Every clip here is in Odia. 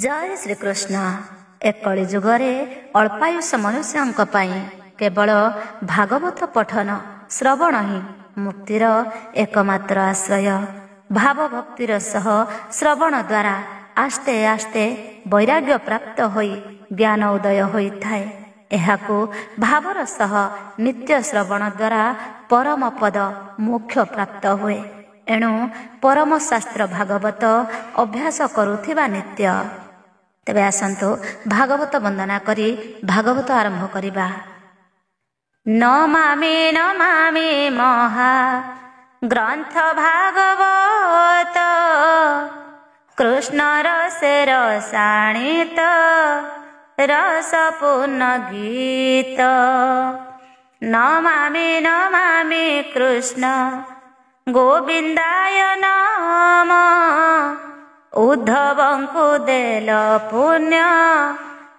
जय श्रीकृष्ण। एकली जुगरे अल्पायुष मनुष्यों केवल भागवत पठन श्रवण ही मुक्तिर एकमात्र आश्रय। भाव भक्तिर सह श्रवण द्वारा आस्ते आस्ते वैराग्य प्राप्त होई ज्ञान उदय होइथाए। एहाकु भावर सह नित्य श्रवण द्वारा परम पद मोक्ष प्राप्त हुए। एणु परम शास्त्र भागवत अभ्यास करुथिबा नित्य। तेबे आसंतु भागवत वंदना करी भागवत आरंभ करिबा। नमामि नमामि महा ग्रंथ भागवत कृष्ण रसे रसायनित रसपूर्ण गीत। नमामि नमामि कृष्ण गोविंदाय नम उद्धवंकु देल पुण्य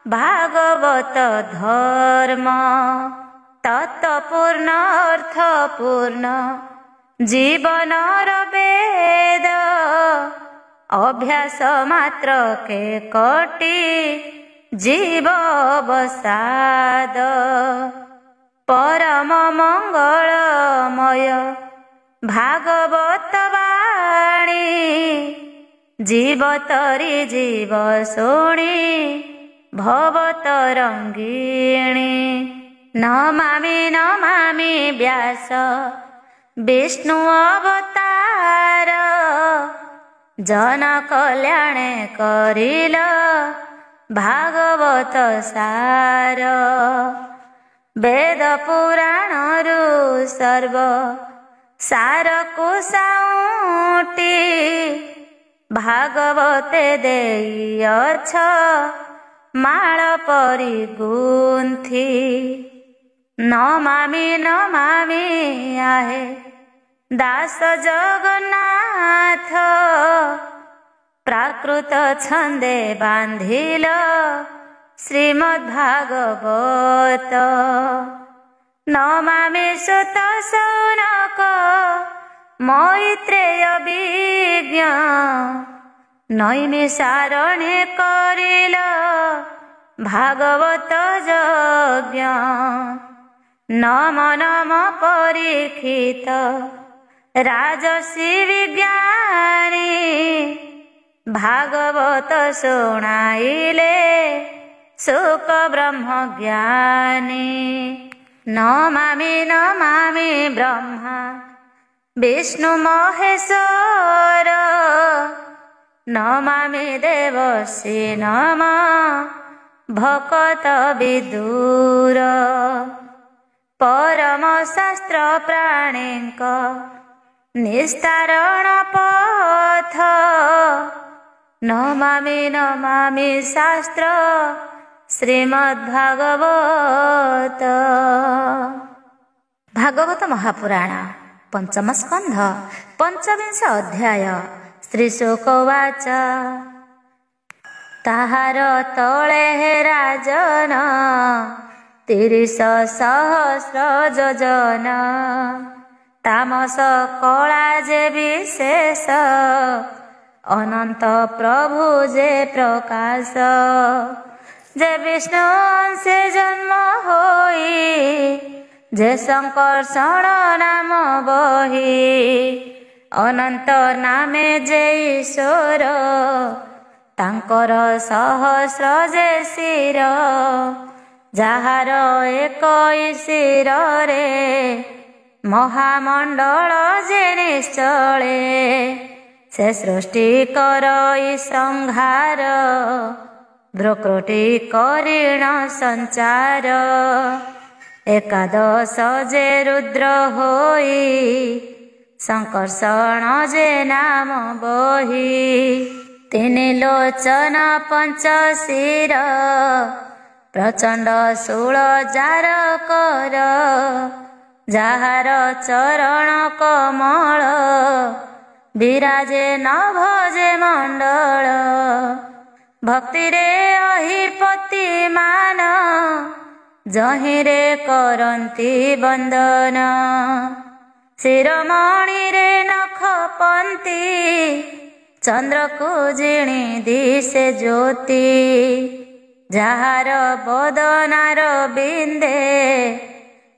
भागवत धर्म। तत्पूर्ण अर्थपूर्ण जीवनर वेद अभ्यास मात्र के कोटि जीव अवसाद। परम मंगलमय भागवत वाणी जीवतरी जीव शुणी भवतरंगिणी। नमामि नमामि व्यास विष्णु अवतार जन कल्याण करिल भागवत सार। वेद पुराण रु सर्व सार को साउटी भागवते देइअछ माळ परि गुंथि। नमामि नमामि आहे दास जगन्नाथ प्राकृत छंदे बांधिल श्रीमद्भागवत। नमामि सुत सौनक मैत्रेय विज्ञ नैमिषारण्ये करिल भागवत यज्ञ। नम नम परीक्षित राजर्षि विज्ञानी भागवत शुणाइले सुख ब्रह्म ज्ञानी। नमामि नमामि ब्रह्मा विष्णु महेश्वर नमामि देवर्षि नम भकत विदुर। परम शास्त्र प्राणिक निस्तारण पथ नमामि नमामि शास्त्र श्रीमद्भागवत। भागवत महापुराण पंचम स्कंध पंचविंश अध्याय। श्री शुक उवाच ताहार तले हे राजन 30 सहस्र योजन तामस कला जे विशेष अनंत प्रभु जे प्रकाश। जे विष्णु से जन्म होई जे संकर्षण नाम बही अनंत नामे जे ईश्वर तांकर सहस्र जे शिर। जाहार एक शिर रे महामंडल जे निश्चले से सृष्टि करई संहार भ्रकुटी करिण संचार। एकादश जे रुद्र होई संकर्षण जे नाम बही। 3 लोचन 5 शिर प्रचंड शूल जार कर। जाहार चरण कमल विराजे नभजे मंडल। भक्ति रे अहिपति मान जहिरे करंती बंदन। शिरोमणि रे नख पंती ଚନ୍ଦ୍ରକୁ ଜିଣି ଦିଶେ ଜ୍ୟୋତି, ଯାହାର ବଦନାର ବିନ୍ଦେ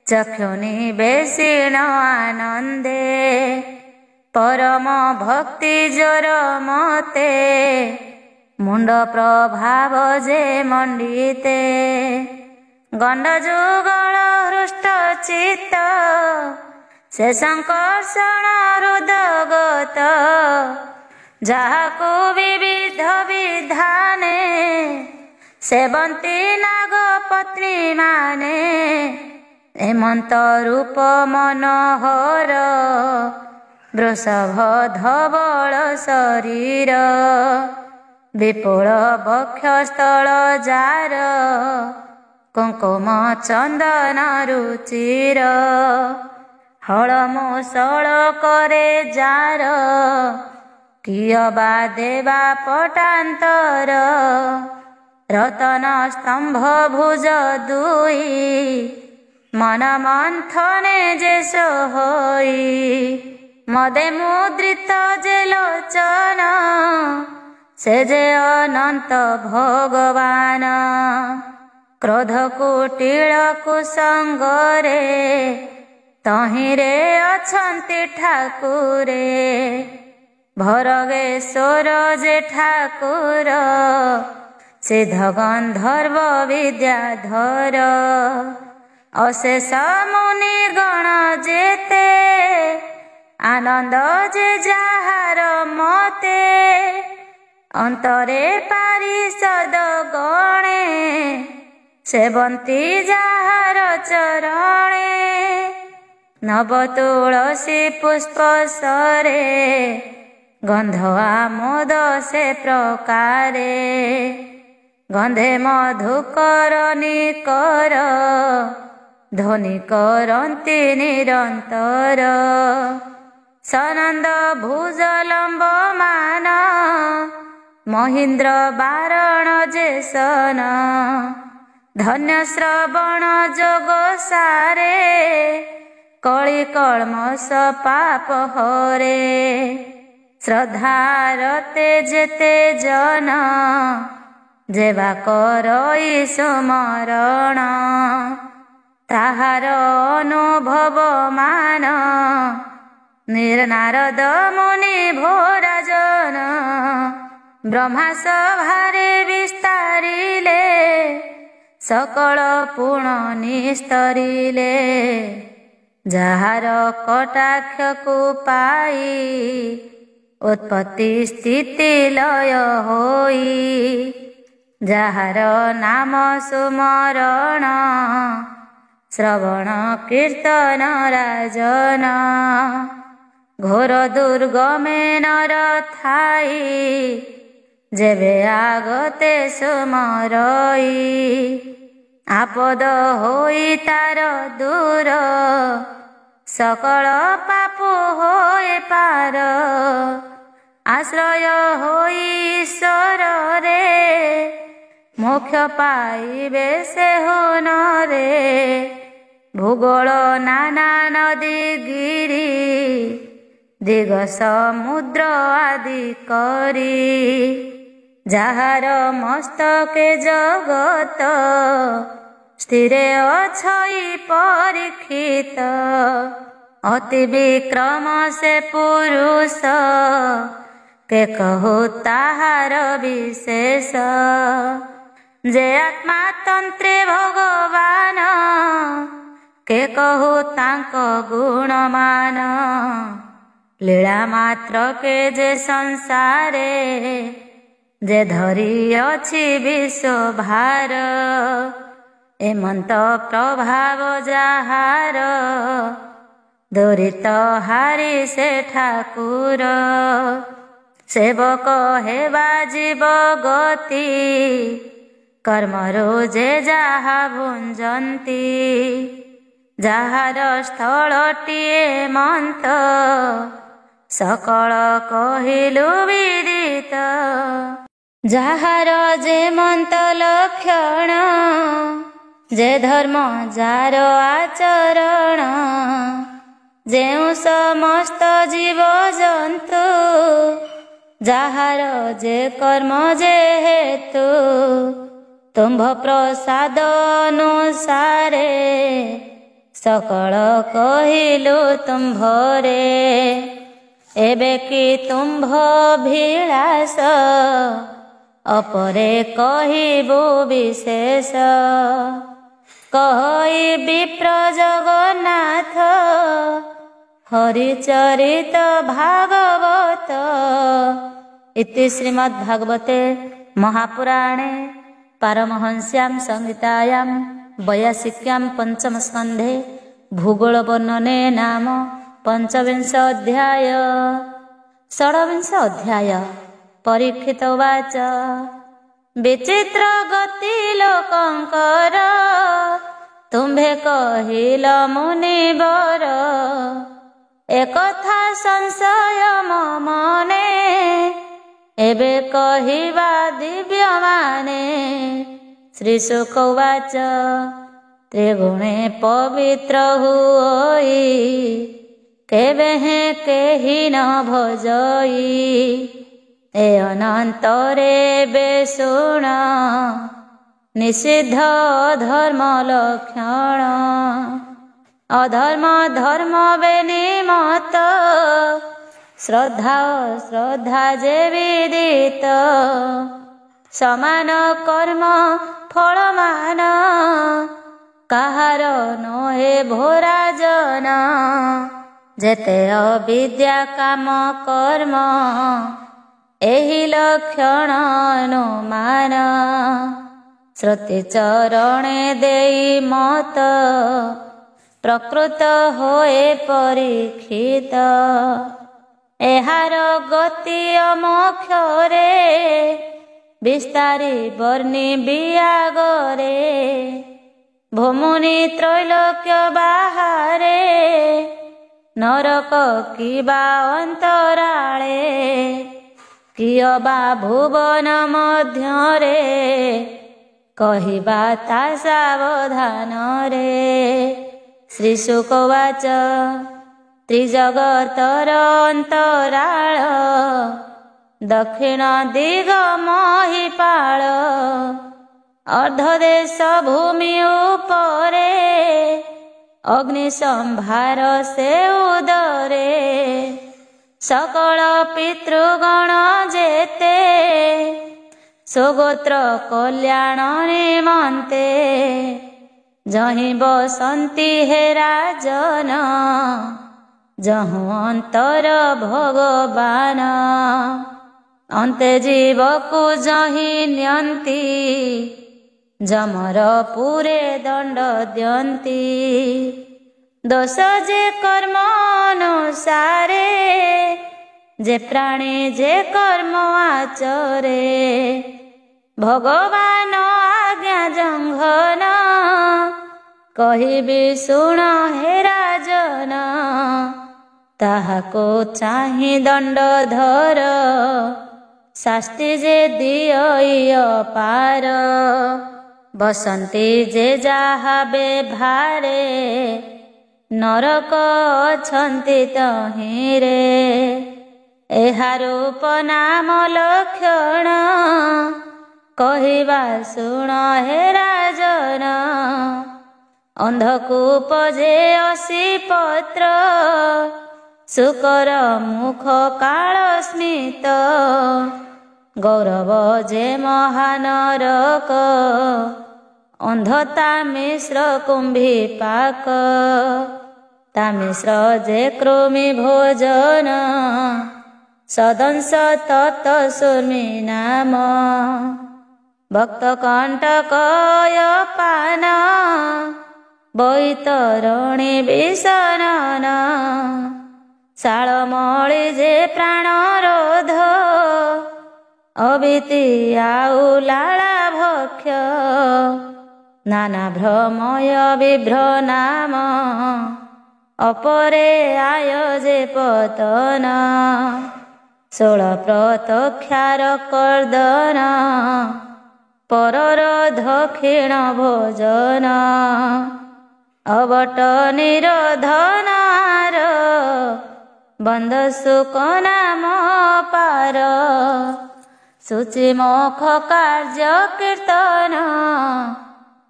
ଚକ୍ଷୁ ନିବେଶିଣ ଆନନ୍ଦେ। ପରମ ଭକ୍ତି ଜ୍ୱର ମତେ, ମୁଣ୍ଡ ପ୍ରଭାବ ଯେ ମଣ୍ଡିତେ। ଗଣ୍ଡ ଯୁଗଳ ହୃଷ୍ଟ ଚିତ୍ତ, ସେ ସଂକର୍ଷଣ ହୃଦଗତ। ଯାହାକୁ ବିବିଧ ବିଧାନେ, ସେବନ୍ତୀ ନାଗ ପତ୍ନୀ ମାନେ। ହେମନ୍ତ ରୂପ ମନୋହର, ବୃଷଭ ଧବଳ ଶରୀର। ବିପୁଳ ବକ୍ଷସ୍ଥଳ ଯାର, କୁଙ୍କୁମ ଚନ୍ଦନ ରୁଚିର। ହଳ ମୂଷଳ କରେ ଯାର, କିଅ ବା ଦେବା ପଟାନ୍ତର। ରତନ ସ୍ତମ୍ଭ ଭୁଜ ଦୁଇ, ମନ ମନ୍ଥନେ ଯେ ସୋହଇ। ମଦେ ମୁଦ୍ରିତ ଯେ ଲୋଚନ, ସେ ଯେ ଅନନ୍ତ ଭଗବାନ। କ୍ରୋଧ କୁଟିଳ କୁସଙ୍ଗରେ, ତହିଁରେ ଅଛନ୍ତି ଠାକୁରେ। ଭରଗେଶ୍ୱର ଯେ ଠାକୁର, ସିଦ୍ଧ ଗନ୍ଧର୍ବ ବିଦ୍ୟାଧର। ଅଶେଷ ମୁନି ଗଣ ଯେତେ, ଆନନ୍ଦ ଯେ ଯାହାର ମତେ। ଅନ୍ତରେ ପାରିଷଦ ଗଣେ, ସେବନ୍ତୀ ଯାହାର ଚରଣେ। ନବ ତୁଳସୀ ପୁଷ୍ପ ସରେ, ଗନ୍ଧ ଆମୋଦ ସେ ପ୍ରକାରେ। ଗନ୍ଧେ ମଧୁକର ନିକର, ଧ୍ୱନି କରନ୍ତି ନିରନ୍ତର। ସନନ୍ଦ ଭୁଜ ଲମ୍ବମାନ, ମହୀନ୍ଦ୍ର ବାରଣ ଯେ ସନ। ଧନ୍ୟ ଶ୍ରବଣ ଯୋଗ ସାରେ, କଳି କଳ୍ମଷ ପାପ ହରେ। ଶ୍ରଦ୍ଧାରତେ ଯେତେ ଜନ, ଯେବା କରଇ ସୁମରଣ। ତାହାର ଅନୁଭବ ମାନ, ନିର୍ନାରଦ ମୁନି ଭୋରାଜନ। ବ୍ରହ୍ମା ସଭାରେ ବିସ୍ତାରିଲେ, ସକଳ ପୁଣ ନିସ୍ତରିଲେ। ଯାହାର କଟାକ୍ଷକୁ ପାଇ, ଉତ୍ପତ୍ତି ସ୍ଥିତି ଲୟ ହୋଇ। ଯାହାର ନାମ ସୁମରଣ, ଶ୍ରବଣ କୀର୍ତ୍ତନ ରାଜନ। ଘୋର ଦୁର୍ଗମେ ନର ଥାଇ, ଯେବେ আগতে ସୁମରଇ। ଆପଦ ହୋଇ ତାର ଦୂର, ସକଳ ପାପ ହୋଇ ପାର। ଆଶ୍ରୟ ହୋଇ ଈଶ୍ୱରରେ, ମୋକ୍ଷ ପାଇବେ ସେ ହୁନରେ। ଭୂଗୋଳ ନାନା ନଦୀ ଗିରି, ଦିଗ ସମୁଦ୍ର ଆଦି କରି। ଯାହାର ମସ୍ତକେ ଜଗତ, ସ୍ଥିରେ ଅଛଇ ପରୀକ୍ଷିତ। ଅତି ବିକ୍ରମ ସେ ପୁରୁଷ, କେ କହୁ ତାହାର ବିଶେଷ। ଯେ ଆତ୍ମା ତନ୍ତ୍ରେ ଭଗବାନ, କେ କହୁ ତାଙ୍କ ଗୁଣମାନ। ଲୀଳା ମାତ୍ର କେ ଯେ ସଂସାରେ, ଯେ ଧରି ଅଛି ବିଶ୍ୱଭାର। ଏମନ୍ତ ପ୍ରଭାବ ଯାହାର, ଦୂରିତ ହାରି ସେ ଠାକୁର। ସେବକ ହେବା ଜୀବ ଗତି, କର୍ମରୁ ଯେ ଯାହା ଭୁଞ୍ଜନ୍ତି। ଯାହାର ସ୍ଥଳଟିଏ ମନ୍ତ, ସକଳ କହିଲୁ ବିଦିତ। ଯାହାର ଯେ ମନ୍ତ ଲକ୍ଷଣ, ଯେ ଧର୍ମ ଯାର ଆଚରଣ। ଯେଉଁ ସମସ୍ତ ଜୀବ ଜନ୍ତୁ, ଯାହାର ଯେ କର୍ମ ଯେହେତୁ ତୁମ୍ଭ ପ୍ରସାଦ ଅନୁସାରେ ସକଳ କହିଲୁ ତୁମ୍ଭରେ। ଏବେ କି ତୁମ୍ଭ ଭିଳାସ ଅପରେ କହିବୁ ବିଶେଷ। କହି ବିପ୍ର ଜଗନ୍ନାଥ ହରିଚରିତ ଭାଗବତ। ଇତି ଶ୍ରୀମଦ୍ଭାଗବତେ ମହାପୁରାଣେ ପାରମହଂସ୍ୟାଂ ସଂହିତାୟାଂ ବୈୟାସିକ୍ୟାଂ ପଞ୍ଚମ ସ୍କନ୍ଧେ ଭୂଗୋଳ ବର୍ଣ୍ଣନେ ନାମ ପଞ୍ଚବିଂଶ ଅଧ୍ୟାୟ। ଷୋଡ଼ବିଂଶ ଅଧ୍ୟାୟ। ପରୀକ୍ଷିତ ଉବାଚ ବିଚିତ୍ର ଗତି ଲୋକଙ୍କର ତୁମ୍ଭେ କହିଲ ମୁନିବର। ଏକଥା ସଂଶୟ ମୋ ମନେ ଏବେ କହିବା ଦିବ୍ୟମାନେ। ଶ୍ରୀଶୁକ ଉବାଚ ତ୍ରିଗୁଣେ ପବିତ୍ର ହୋଇ କେବେ ହେଁ କେହି ନ ଭଜଇ। ଏ ଅନନ୍ତରେ ବେ ଶୁଣ ନିଷିଦ୍ଧ ଧର୍ମ ଲକ୍ଷଣ। ଅଧର୍ମ ଧର୍ମ ବେ ନିମତ ଶ୍ରଦ୍ଧା ଅଶ୍ରଦ୍ଧା ଯେ ବିଦିତ। ସମାନ କର୍ମ ଫଳମାନ କାହାର ନୋହେ ଭୋରାଜନ। ଯେତେ ଅବିଦ୍ୟା କାମ କର୍ମ ଏହି ଲକ୍ଷଣ ଅନୁମାନ। ଶ୍ରୁତି ଚରଣେ ଦେଇ ମତ ପ୍ରକୃତ ହୋଏ ପରୀକ୍ଷିତ। ଏହାର ଗତି ଅମୋକ୍ଷରେ ବିସ୍ତାରି ବର୍ଣ୍ଣିବି ଆଗରେ। ଭୂମୁନି ତ୍ରୈଲୋକ୍ୟ ବାହାରେ ନରକ କିବା ଅନ୍ତରାଳେ। କିୟ ବା ଭୁବନ ମଧ୍ୟରେ କହିବା ତା ସାବଧାନରେ। ଶ୍ରୀଶୁକ ଉବାଚ ତ୍ରିଜଗତର ଅନ୍ତରାଳ ଦକ୍ଷିଣ ଦିଗ ମହିପାଳ। ଅର୍ଦ୍ଧଦେଶ ଭୂମି ଉପରେ ଅଗ୍ନି ସମ୍ଭାର ସେ ଉଦରେ। ସକଳ ପିତୃଗଣ ଯେତେ ସୁଗୋତ୍ର କଲ୍ୟାଣ ନିମନ୍ତେ। ଯହିଁ ବସନ୍ତି ହେ ରାଜନ ଯହୁଁ ଅନ୍ତର ଭଗବାନ। ଅନ୍ତେ ଜୀବକୁ ଯହିଁ ନିଅନ୍ତି ଯମର ପୁରେ ଦଣ୍ଡ ଦିଅନ୍ତି। ଦୋଷ ଯେ କର୍ମ ଅନୁସାରେ ଯେ ପ୍ରାଣୀ ଯେ କର୍ମ ଆଚରେ। ଭଗବାନ ଆଜ୍ଞା ଜଙ୍ଘନ କହିବି ଶୁଣ ହେ ରାଜନ। ତାହାକୁ ଚାହିଁ ଦଣ୍ଡ ଧର ଶାସ୍ତି ଯେ ଦିଅଇ ଅପାର। ବସନ୍ତି ଯେ ଯାହା ବେଭାରେ ନରକ ଅଛନ୍ତି ତହିଁରେ। ଏହା ରୂପ ନାମ ଲକ୍ଷଣ କହିବା ଶୁଣ ହେ ରାଜନ। ଅନ୍ଧକୂପ ଯେ 80 ପତ୍ର ଶୁକର ମୁଖ କାଳ ସ୍ମିତ। ଗୌରବ ଯେ ମହାନରକ ଅନ୍ଧତା ମିଶ୍ର କୁମ୍ଭୀ ପାକ। ତା ମିଶ୍ର ଯେ କୃମି ଭୋଜନ ସଦଂଶ ତପ୍ତ ସୁର୍ମି ନାମ। ଭକ୍ତ କଣ୍ଟକୟ ପାନ ବୈତରଣୀ ବିଷନନ। ଶାଳମଳି ଯେ ପ୍ରାଣ ରୋଧ ଅବିତି ଆଉ ଲାଳା ଭକ୍ଷ। ନାନା ଭ୍ରମୟ ବିଭ୍ର ନାମ ଅପରେ ଆୟ ଯେ ପତନ। 16 ପ୍ରତକ୍ଷାର କର୍ଦନ ପରର ଦକ୍ଷିଣ ଭୋଜନ। ଅବଟ ନିରୋଧନାର ବନ୍ଦ ସୁକ ନାମ ପାର ସୂଚି ମୁଖ କାର୍ଯ୍ୟ କୀର୍ତ୍ତନ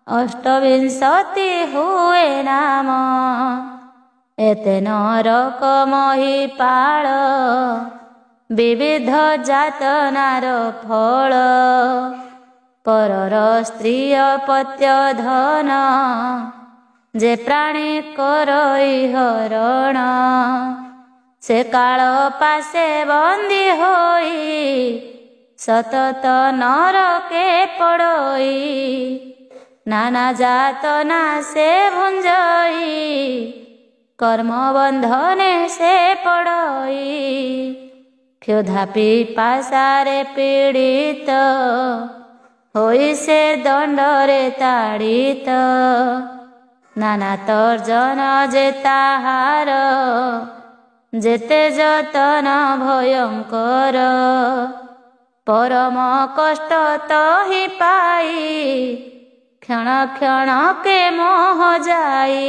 ଅଷ୍ଟବିଂଶତି ହୁଏ ନାମ ଏତେ ନରକ ମହିପାଳ ବିବିଧ ଯାତନାର ଫଳ ପରର ସ୍ତ୍ରୀ ଅପତ୍ୟ ଧନ ଯେ ପ୍ରାଣୀ କରଇ ହରଣ ସେ କାଳ ପାଶେ ବନ୍ଦୀ ହୋଇ ସତତ ନରକେ ପଡ଼ଇ ନାନା ଯାତନା ସେ ଭୁଞ୍ଜଇ କର୍ମ ବନ୍ଧନେ ସେ ପଡ଼ଇ କ୍ଷୁଧା ପିପାସାରେ ପୀଡ଼ିତ ହୋଇ ସେ ଦଣ୍ଡରେ ତାଡ଼ିତ ନାନା ତର୍ଜନ ଯେ ତାହାର ଯେତେ ଯତନ ଭୟଙ୍କର ପରମ କଷ୍ଟ ତହିଁ ପାଇ କ୍ଷଣ କ୍ଷଣକେ ମୋହ ଯାଇ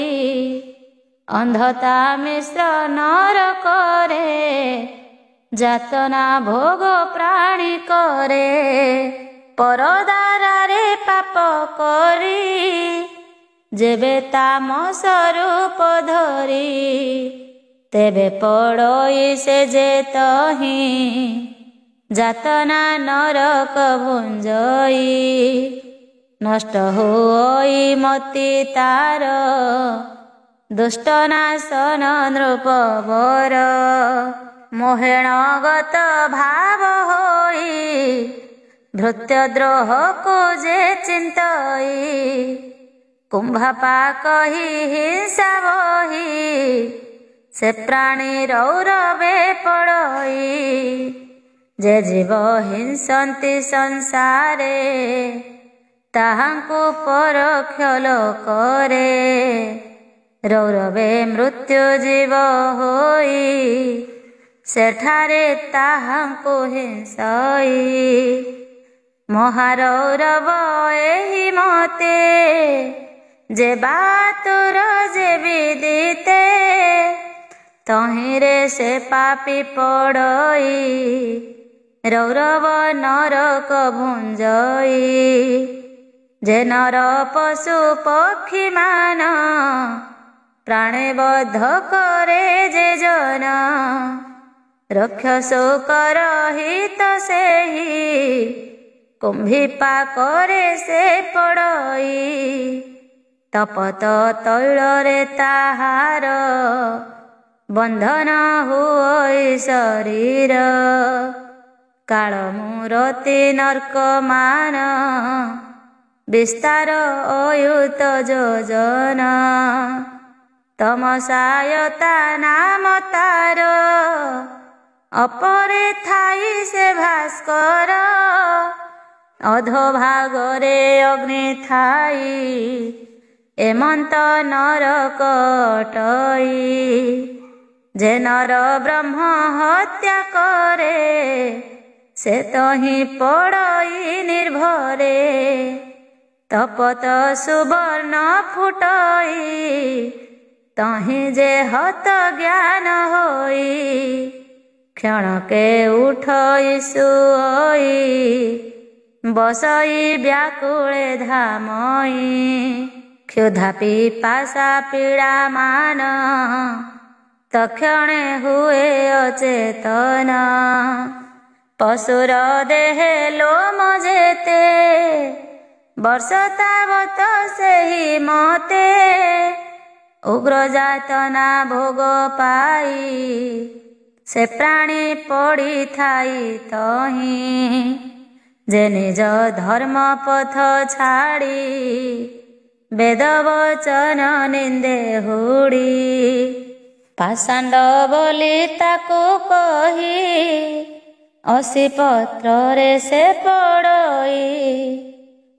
ଅନ୍ଧତା ମିଶ୍ର ନରକରେ ଯାତନା ଭୋଗ ପ୍ରାଣୀ କରେ ପରଦାରାରେ ପାପ କରି ଯେବେ ତାମସ ରୂପ ଧରି ତେବେ ପଡ଼ଇ ସେ ଯେ ତହିଁ ଯାତନା ନରକ ଭୁଞ୍ଜଇ ନଷ୍ଟ ହୋଇ ମତି ତାର ଦୁଷ୍ଟ ନାଶନ ନୃପବର ମୋହେଣଗତ ଭାବ ହୋଇ ଭୃତ୍ୟଦ୍ରୋହକୁ ଯେ ଚିନ୍ତଇ କୁମ୍ଭାପା କହି ହିଂସା ବହି ସେ ପ୍ରାଣୀ ରୌରବେ ପଡ଼ଇ ଯେ ଜୀବ ହିଂସନ୍ତି ସଂସାରେ ତାହାଙ୍କୁ ପରୋକ୍ଷ ଲୋକରେ ରୌରବେ ମୃତ୍ୟୁ ଜୀବ ହୋଇ ସେଠାରେ ତାହାଙ୍କୁ ହିଂସଇ ମହାରୌରବ ଏହି ମତେ ଯେ ବାତୁର ଯେ ବିଦିତେ ତହିଁରେ ସେ ପାପି ପଡ଼ଇ ରୌରବ ନରକ ଭୁଞ୍ଜଇ ଯେ ନର ପଶୁ ପକ୍ଷୀ ମାନ ପ୍ରାଣେ ବଧ କରେ ଯେ ଜନ ରକ୍ଷସୋକର ହିତ ସେହି କୁମ୍ଭୀପା କରେ ସେ ପଡ଼ଇ ତପତ ତୈଳରେ ତାହାର ବନ୍ଧନ ହୁଅଇ ଶରୀର କାଳ ମୂରତି ନର୍କମାନ ବିସ୍ତାର ଅୟୁତ ଯୋଜନ ତମସାୟତା ନାମ ତାର ଅପରେ ଥାଇ ସେ ଭାସ୍କର ଅଧୋଭାଗରେ ଅଗ୍ନି ଥାଇ ଏମନ୍ତ ନରକ ଅଟଇ ଯେ ନର ବ୍ରହ୍ମ ହତ୍ୟା କରେ ସେ ତହିଁ ପଡ଼ଇ ନିର୍ଭରେ ତପତ ସୁବର୍ଣ୍ଣ ଫୁଟଇ ତହିଁ ଯେ ହତ ଜ୍ଞାନ ହୋଇ କ୍ଷଣକେ ଉଠଇ ଶୁଅଇ ବସଇ ବ୍ୟାକୁଳେ ଧାମଇ କ୍ଷୁଧା ପିପାସା ପୀଡ଼ା ମାନ ତକ୍ଷଣେ ହୁଏ ଅଚେତନ ପଶୁର ଦେହେ ଲୋମ ଯେତେ ବର୍ଷ ତାବତ ସେହି ମତେ ଉଗ୍ର ଯାତନା ଭୋଗ ପାଇ ସେ ପ୍ରାଣୀ ପଡ଼ିଥାଇ ତହିଁ ଯେ ନିଜ ଧର୍ମ ପଥ ଛାଡ଼ି ବେଦ ବଚନ ନିନ୍ଦେ ହୁଡ଼ି ପାଷାଣ୍ଡ ବୋଲି ତାକୁ କହି ଅସି ପତ୍ରରେ ସେ ପଡ଼ଇ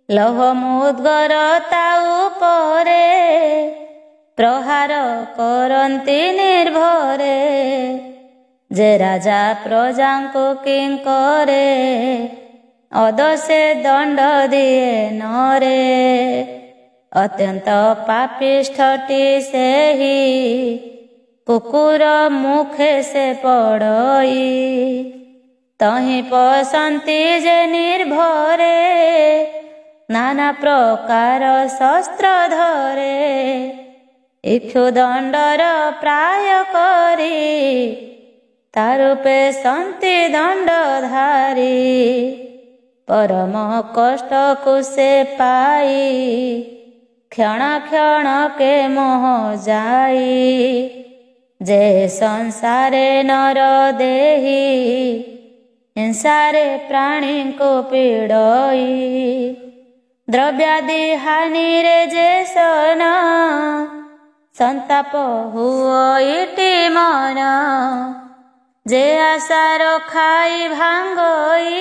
ଲୌହ ମୁଦ୍ଗର ତା ଉପରେ ପ୍ରହାର କରନ୍ତି ନିର୍ଭରେ ଯେ ରାଜା ପ୍ରଜାଙ୍କୁ କିଙ୍କରେ ଅଦସେ ଦଣ୍ଡ ଦିଏ ନରେ ଅତ୍ୟନ୍ତ ପାପିଷ୍ଠଟି ସେହି କୁକୁର ମୁଖେ ସେ ପଡ଼ଇ। ତହିଁ ପଶନ୍ତି ଯେ ନିର୍ଭରେ, ନାନା ପ୍ରକାର ଶସ୍ତ୍ର ଧରେ। ଇକ୍ଷୁଦଣ୍ଡର ପ୍ରାୟ କରି, ତାରୂପେ ସନ୍ତି ଦଣ୍ଡଧାରୀ। ପରମ କଷ୍ଟକୁ ସେ ପାଇ, କ୍ଷଣ କ୍ଷଣକେ ମୋହ ଯାଇ। ଯେ ସଂସାରେ ନର ଦେହି, ହିଂସାରେ ପ୍ରାଣୀଙ୍କୁ ପୀଡ଼ଇ। ଦ୍ରବ୍ୟାଦି ହାନିରେ ଯେ ସନ, ସନ୍ତାପ ହୁଅଇଟି ମନ। ଯେ ଆଶା ରଖାଇ ଭାଙ୍ଗଇ,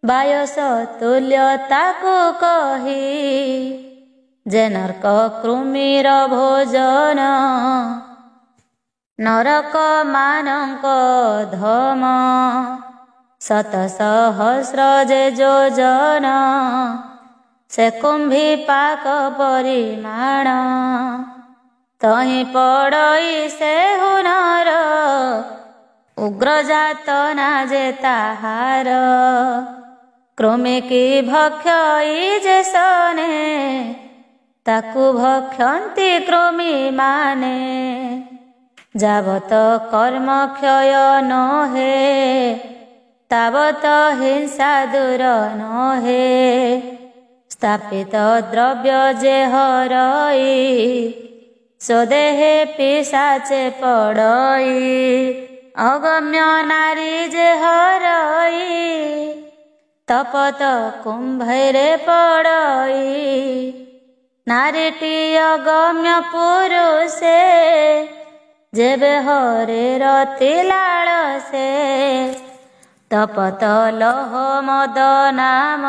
ବାୟସ ତୁଲ୍ୟ ତାକୁ କହି। ଯେ ନର୍କ କୃମିର ଭୋଜନ, ନରକ ମାନଙ୍କ ଧମ। ଶତ ସହସ୍ର ଯେ ଯୋଜନ, ସେ କୁମ୍ଭୀ ପାକ ପରିମାଣ। ତହିଁ ପଡ଼ଇ ସେ ହୁନର, ଉଗ୍ର ଯାତନା ଯେ ତାହାର। କୃମି କି ଭକ୍ଷଇ ଯେ ସନେ, ତାକୁ ଭକ୍ଷନ୍ତି କୃମି ମାନେ। ଯାବତ କର୍ମ କ୍ଷୟ ନୋହେ, ତାବତ ହିଂସା ଦୂର ନୋହେ। ସ୍ଥାପିତ ଦ୍ରବ୍ୟ ଯେ ହରଇ, ସ୍ୱଦେହେ ପିଶାଚେ ପଡ଼ଇ। ଅଗମ୍ୟ ନାରୀ ଯେ ହରଇ, ତପତ କୁମ୍ଭୀରେ ପଡ଼ଇ। ନାରୀଟି ଅଗମ୍ୟ ପୁରୁଷେ, ଯେବେ ହରେ ରତି ଲାଳସେ। ତପତ ଲହ ମଦ ନାମ,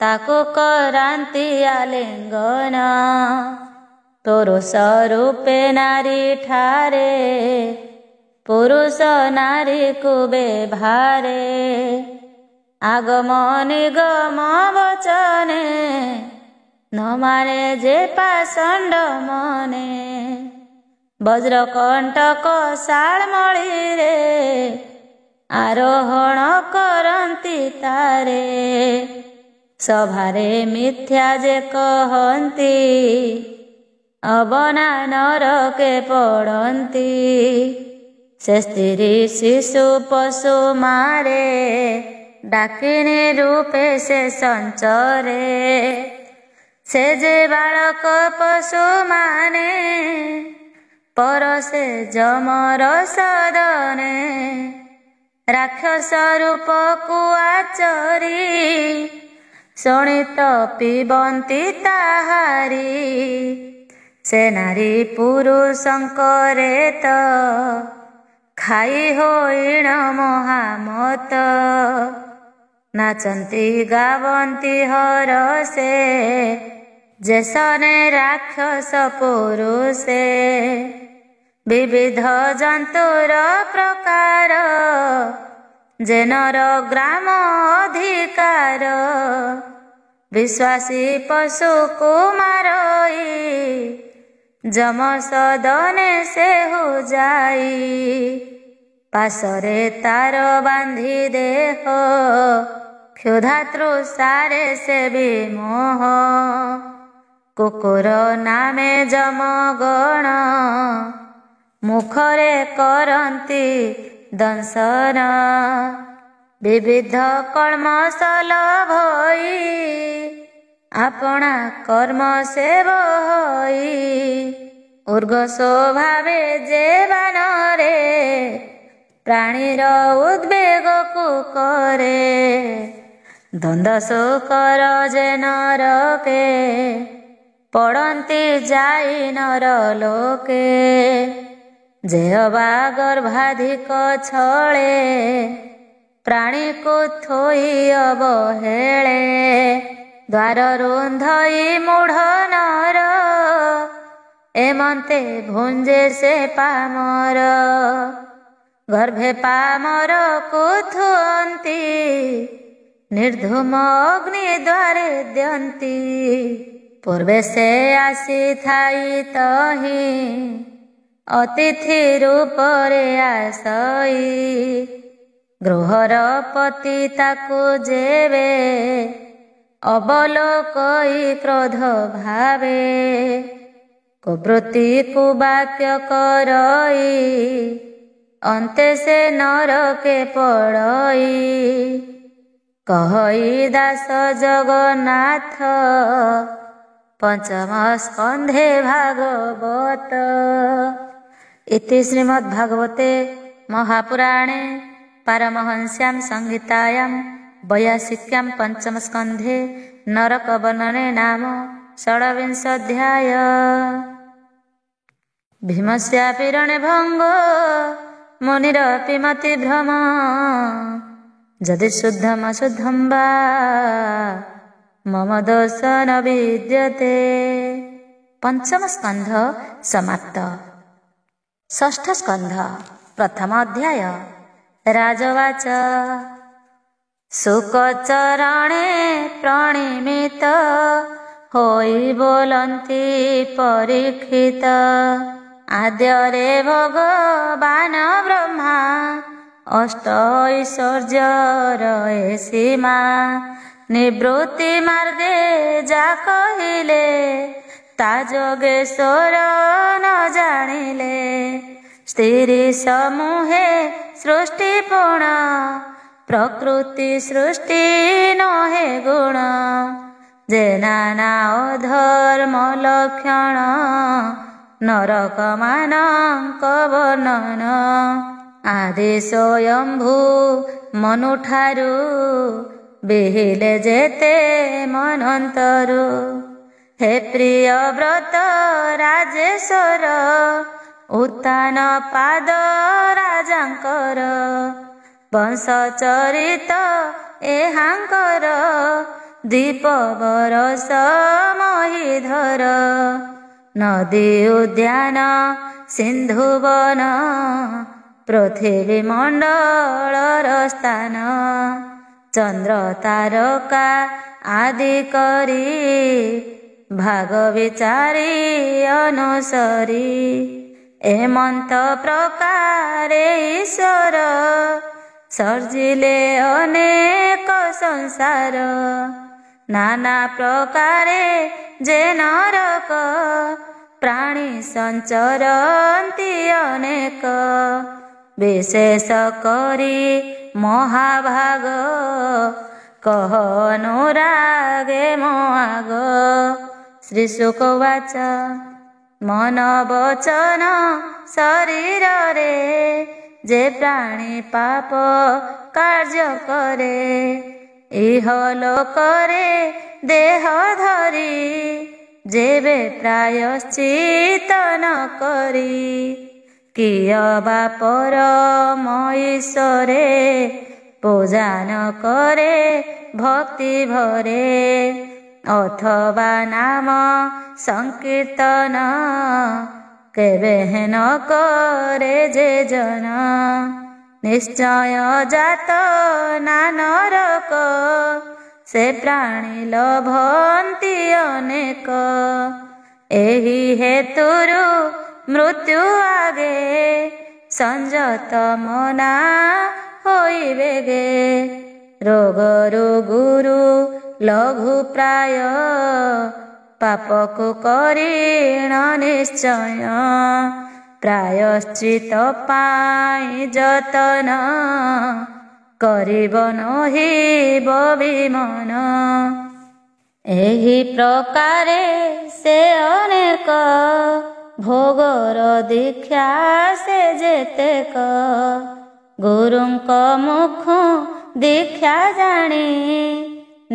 ତାକୁ କରାନ୍ତି ଆଲିଙ୍ଗନ। ପୁରୁଷ ରୂପେ ନାରୀ ଠାରେ, ପୁରୁଷ ନାରୀକୁ ବେଭାରେ। ଆଗମ ନିଗମ ବଚନେ, ନ ମାନେ ଯେ ପାଷଣ୍ଡ ମନେ। ବଜ୍ର କଣ୍ଟକ ଶାଳମଳୀରେ, ଆରୋହଣ କରନ୍ତି ତାରେ। ସଭାରେ ମିଥ୍ୟା ଯେ କହନ୍ତି, ଅବନା ନରକେ ପଡ଼ନ୍ତି। ସେ ସ୍ତ୍ରୀ ଶିଶୁ ପଶୁ ମାରେ, ଡାକିନୀ ରୂପେ ସେ ସଞ୍ଚରେ। ସେ ଯେ ବାଳକ ପଶୁ ମାନେ, ପରସେ ଯମର ସଦନେ। ରାକ୍ଷସ ରୂପକୁ ଆଚରି, ଶୋଣିତ ପିବନ୍ତି ତାହାରି। ସେ ନାରୀ ପୁରୁଷଙ୍କରେ ତ, ଖାଇ ହୋଇଣ ମହାମତ। ନାଚନ୍ତି ଗାବନ୍ତି ହରସେ, ଯେ ସନେ ରାକ୍ଷସ ପୁରୁଷେ। ବିବିଧ ଜନ୍ତୁର ପ୍ରକାର, ଯେ ନର ଗ୍ରାମ ଅଧିକାର। ବିଶ୍ୱାସୀ ପଶୁକୁ ମାରଇ, ଯମ ସଦନେ ସେହୁ ଯାଇ। ପାଶରେ ତାର ବାନ୍ଧି ଦେହ, କ୍ଷୁଧା ତୃଷାରେ ସେ ବିମୋହ। କୁକୁର ନାମେ ଯମଗଣ, ମୁଖରେ କରନ୍ତି ଦଂଶନ। ବିବିଧ କଳ୍ମଷଲ ଭଇ, ଆପଣା କର୍ମ ସେ ବହଇ। ଉର୍ଗ ସ୍ୱଭାବେ ଯେ ବାନରେ, ପ୍ରାଣୀର ଉଦ୍ବେଗକୁ କରେ। ଦ୍ୱନ୍ଦ୍ୱ ଶୋକର ଯେ ନରକେ, ପଡ଼ନ୍ତି ଯାଇ ନର ଲୋକେ। ଯେ ଅବା ଗର୍ଭାଧିକ ଛଳେ, ପ୍ରାଣୀକୁ ଥୋଇ ଅବହେଳେ। ଦ୍ୱାର ରୁନ୍ଧଇ ମୂଢ଼ ନର, ଏମନ୍ତେ ଭୁଞ୍ଜେ ସେ ପାମର। ଗର୍ଭେ ପାମରକୁ ଥୁଅନ୍ତି, ନିର୍ଧୂମ ଅଗ୍ନି ଦ୍ୱାରେ ଦିଅନ୍ତି। ପୂର୍ବେ ସେ ଆସିଥାଇ ତହିଁ ଅତିଥି ରୂପରେ ଆସଇ ଗୃହର ପତି ତାକୁ ଯେବେ ଅବଲୋକଇ କ୍ରୋଧ ଭାବେ କୁବୃତ୍ତିକୁ ବାକ୍ୟ କରଇ ଅନ୍ତେ ସେ ନରକେ ପଡ଼ଇ କହଇ ଦାସ ଜଗନ୍ନାଥ ପଞ୍ଚମ ସ୍କନ୍ଧେ ଭାଗବତ। ଇତି ଶ୍ରୀମଦ୍ଭାଗବତେ ମହାପୁରାଣେ ପାରମହଂସ୍ୟାଂ ସଂହିତାୟାଂ ବୈୟାସିକ୍ୟାଂ ପଞ୍ଚମ ସ୍କନ୍ଧେ ନରକ ବର୍ଣ୍ଣନେ ନାମ ଷୋଡ଼ବିଂଶୋऽଧ୍ୟାୟ। ଭୀମସ୍ୟାପି ରଣେ ଭଙ୍ଗ ମୁନିରପି ମତିଭ୍ରମ ଯଦି ଶୁଦ୍ଧମ ଶୁଦ୍ଧଂ ବା ମମ ଦୋଷ ନ ବିଦ୍ୟତେ। ପଞ୍ଚମ ସ୍କନ୍ଧ ସମାପ୍ତ। ଷଷ୍ଠ ସ୍କନ୍ଧ ପ୍ରଥମ ଅଧ୍ୟାୟ। ରାଜବାଚ ଶୁକଚରଣେ ପ୍ରଣିମିତ ହୋଇ ବୋଲନ୍ତି ପରୀକ୍ଷିତ ଆଦ୍ୟରେ ଭଗବାନ ବ୍ରହ୍ମା ଅଷ୍ଟ ଐଶ୍ୱର୍ଯ୍ୟର ଏ ସୀମା ନିବୃତ୍ତି ମାର୍ଗେ ଯା କହିଲେ ତା ଯୋଗେଶ୍ୱର ନ ଜାଣିଲେ ସ୍ତ୍ରୀ ସମୂହେ ସୃଷ୍ଟି ପୁଣ ପ୍ରକୃତି ସୃଷ୍ଟି ନହେ ଗୁଣ ଯେ ନାନା ଅଧର୍ମ ଲକ୍ଷଣ ନରକ ମାନଙ୍କ ବର୍ଣ୍ଣନ ଆଦି ସ୍ୱୟମ୍ଭୁ ମନୁଠାରୁ ବିହିଲେ ଯେତେ ମନନ୍ତରୁ ହେ ପ୍ରିୟ ବ୍ରତ ରାଜେଶ୍ୱର ଉତ୍ଥାନ ପାଦ ରାଜାଙ୍କର ବଂଶ ଚରିତ ଏହାଙ୍କର ଦୀପ ବରଷ ମହୀଧର ନଦୀ ଉଦ୍ୟାନ ସିନ୍ଧୁ ବନ ପୃଥିବୀ ମଣ୍ଡଳର ସ୍ଥାନ ଚନ୍ଦ୍ର ତାରକା ଆଦି କରି ଭାଗ ବିଚାରି ଅନୁସରି ଏମନ୍ତ ପ୍ରକାରେ ଈଶ୍ୱର ସର୍ଜିଲେ ଅନେକ ସଂସାର ନାନା ପ୍ରକାରେ ଯେ ନରକ ପ୍ରାଣୀ ସଞ୍ଚରନ୍ତି ଅନେକ ବିଶେଷ କରି ମହାଭାଗ କହ ଅନୁରାଗେ ମୋ ଆଗ। ଶ୍ରୀ ଶୁକବାଚ ମନ ବଚନ ଶରୀରରେ ଯେ ପ୍ରାଣୀ ପାପ କାର୍ଯ୍ୟ କରେ ଇହ ଲୋକରେ ଦେହ ଧରି ଯେବେ ପ୍ରାୟଶ୍ଚିତ ନ କରି କିୟ ବା ପରମ ଈଶ୍ୱରେ ପୂଜା ନ କରେ ଭକ୍ତି ଭରେ ଅଥବା ନାମ ସଂକୀର୍ତ୍ତନ କେବେ ନ କରେ ଯେ ଜନ ନିଶ୍ଚୟ ଜାତ ନା ନରକ ସେ ପ୍ରାଣୀ ଲଭନ୍ତି ଅନେକ ଏହି ହେତୁରୁ ମୃତ୍ୟୁ ଆଗେ ସଂଯତ ମନା ହୋଇବେ गे ରୋଗରୁ ଗୁରୁ ଲଘୁ ପ୍ରାୟ ପାପକୁ କରିଣ ନିଶ୍ଚୟ ପ୍ରାୟଶ୍ଚିତ ପାଇଁ ଯତନ କରିବ ନହିବ ବିମନ ଏହି ପ୍ରକାରେ ସେ ଅନେକ ଭୋଗର ଦୀକ୍ଷା ସେ ଯେତେକ ଗୁରୁଙ୍କ ମୁଖ ଦୀକ୍ଷା ଜାଣି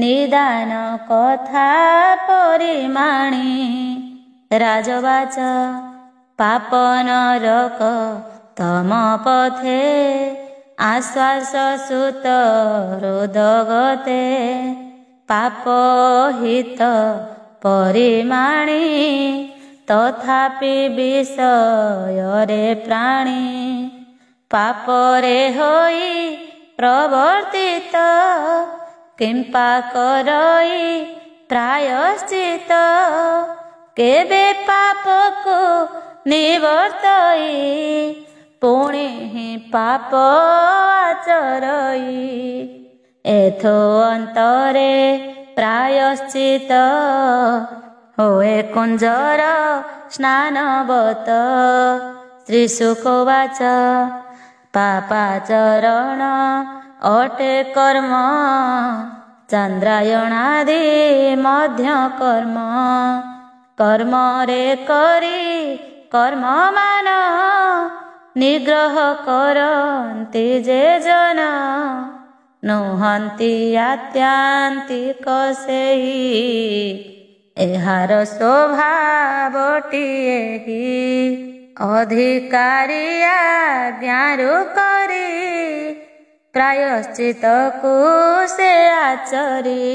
ନିଦାନ କଥା ପରିମାଣି ରାଜବାଚ ପାପ ନରକ ତମ ପଥେ ଆଶ୍ୱାସ ସୁତ ହୃଦଗତେ ପାପ ହିତ ପରିମାଣି ତଥାପି ବିଷୟରେ ପ୍ରାଣୀ ପାପରେ ହୋଇ ପ୍ରବର୍ତ୍ତିତ କିମ୍ପା କରଇ ପ୍ରାୟଶ୍ଚିତ କେବେ ପାପକୁ ନିବର୍ତ୍ତଇ ପୁଣି ହିଁ ପାପ ଆଚରଇ ଏଥୋ ଅନ୍ତରେ ପ୍ରାୟଶ୍ଚିତ ହୁଏ କୁଞ୍ଜର ସ୍ନାନବତ ଶ୍ରୀଶୁକବାଚ ପାପାଚରଣ ଅଟେ କର୍ମ ଚନ୍ଦ୍ରାୟଣାଦି ମଧ୍ୟ କର୍ମ କର୍ମରେ କରି କର୍ମମାନ ନିଗ୍ରହ କରନ୍ତି ଯେ ଜନ ନୁହନ୍ତି ଆତ୍ୟାନ୍ତିକ ସେହି ଏହାର ସ୍ୱଭାବଟିଏ ଅଧିକାରୀ ଆଜ୍ଞାରୁ କରି ପ୍ରାୟଶ୍ଚିତକୁ ସେ ଆଚରି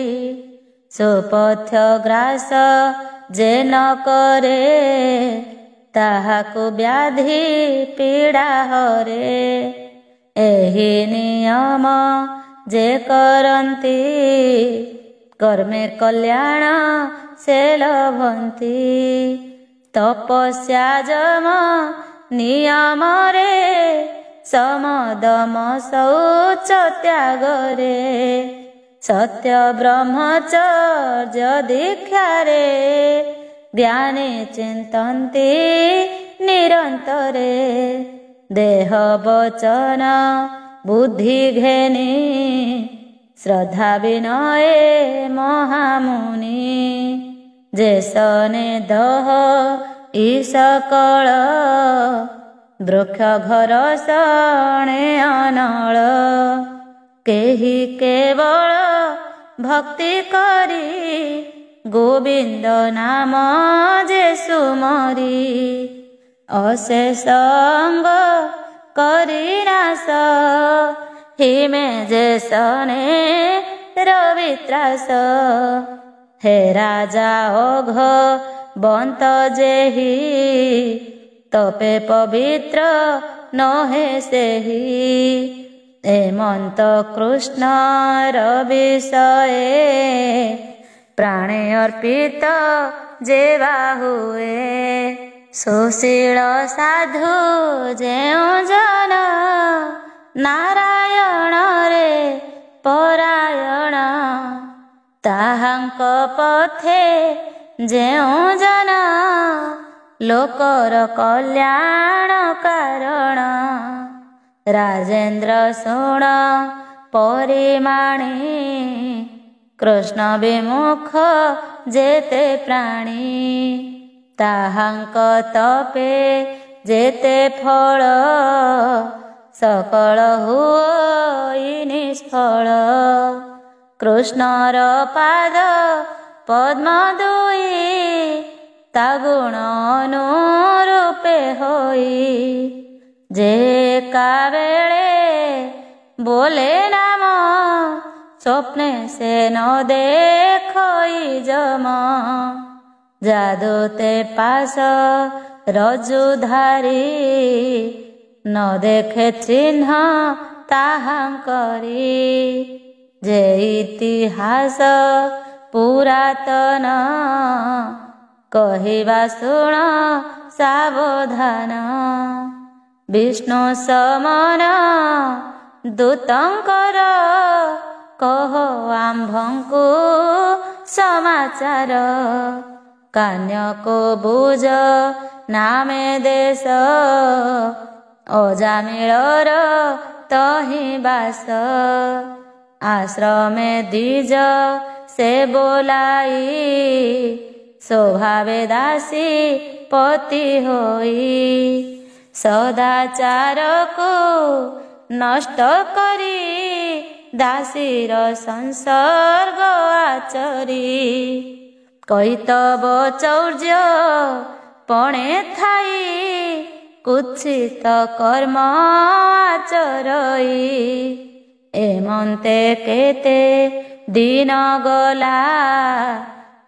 ସୁପଥ୍ୟ ଗ୍ରାସ ଯେ ନ କରେ ତାହାକୁ ବ୍ୟାଧି ପୀଡ଼ା ହରେ ଏହି ନିୟମ ଯେ କରନ୍ତି କର୍ମେ କଲ୍ୟାଣ ସେ ଲଭନ୍ତି ତପସ୍ୟା ଯମ ନିୟମରେ ସମଦମ ଶୌଚ ତ୍ୟାଗରେ ସତ୍ୟ ବ୍ରହ୍ମଚର୍ଯ୍ୟ ଦୀକ୍ଷାରେ ଜ୍ଞାନୀ ଚିନ୍ତନ୍ତି ନିରନ୍ତରେ ଦେହ ବଚନ ବୁଦ୍ଧି ଘେନି ଶ୍ରଦ୍ଧା ବିନୟେ ମହାମୁନି ଯେ ସନେ ଦହ ଈଶକଳ ବୃକ୍ଷ ଘର ଶଣେ ଅନଳ କେହି କେବଳ ଭକ୍ତି କରି ଗୋବିନ୍ଦ ନାମ ଯେ ସୁମରି ଅଶେଷ ଅଙ୍ଗ କରି ନାଶ ହିମେ ଯେ ସନେ ରବିତ୍ରାସ ହେ ରାଜା ଅଘ ବନ୍ତ ଯେହି ତପେ ପବିତ୍ର ନହେ ସେହି ଏମନ୍ତ କୃଷ୍ଣର ବିଷଏ ପ୍ରାଣେ ଅର୍ପିତ ଯେବା ହୁଏ ସୁଶୀଳ ସାଧୁ ଯେଉଁ ଜନ ନାରାୟଣରେ ପରାୟଣ ତାହାଙ୍କ ପଥେ ଯେଉଁ ଜନ ଲୋକର କଲ୍ୟାଣ କାରଣ ରାଜେନ୍ଦ୍ର ଶୁଣ ପରିମାଣୀ କୃଷ୍ଣ ବିମୁଖ ଯେତେ ପ୍ରାଣୀ ତାହାଙ୍କ ତପେ ଯେତେ ଫଳ ସକଳ ହୁଏ ନିଷ୍ଫଳ କୃଷ୍ଣର ପାଦ ପଦ୍ମ ଦୁଇ ତା ଗୁଣ ଅନୁରୂପେ ହୋଇ ଯେ କାବେଳେ ବୋଲେ ନାମ ସ୍ୱପ୍ନେ ସେ ନ ଦେଖଇ ଯମ ଯାଦୁ ତେ ପାଶ ରଜୁଧାରୀ ନ ଦେଖେ ଚିହ୍ନ ତାହାଙ୍କରି ଯେ ଇତିହାସ ପୁରାତନ କହିବା ଶୁଣ ସାବଧାନ ବିଷ୍ଣୁ ସମନ ଦୂତଙ୍କର କହ ଆମ୍ଭଙ୍କୁ ସମାଚାର କାନ୍ୟକୁ ବୁଝ ନାମେ ଦେଶ ଅଜାମିଳର ତହିଁ ବାସ ଆଶ୍ରମେ ଦ୍ୱିଜ ସେ ବୋଲାଇ ସ୍ୱଭାବେ ଦାସୀ ପତି ହୋଇ ସଦାଚାରକୁ ନଷ୍ଟ କରି ଦାସୀର ସଂସର୍ଗ ଆଚରି କୈତବ ଚୌର୍ଯ୍ୟ ପଣେ ଥାଇ କୁତ୍ସିତ କର୍ମ ଆଚରଇ ଏମନ୍ତେ କେତେ ଦିନ ଗଲା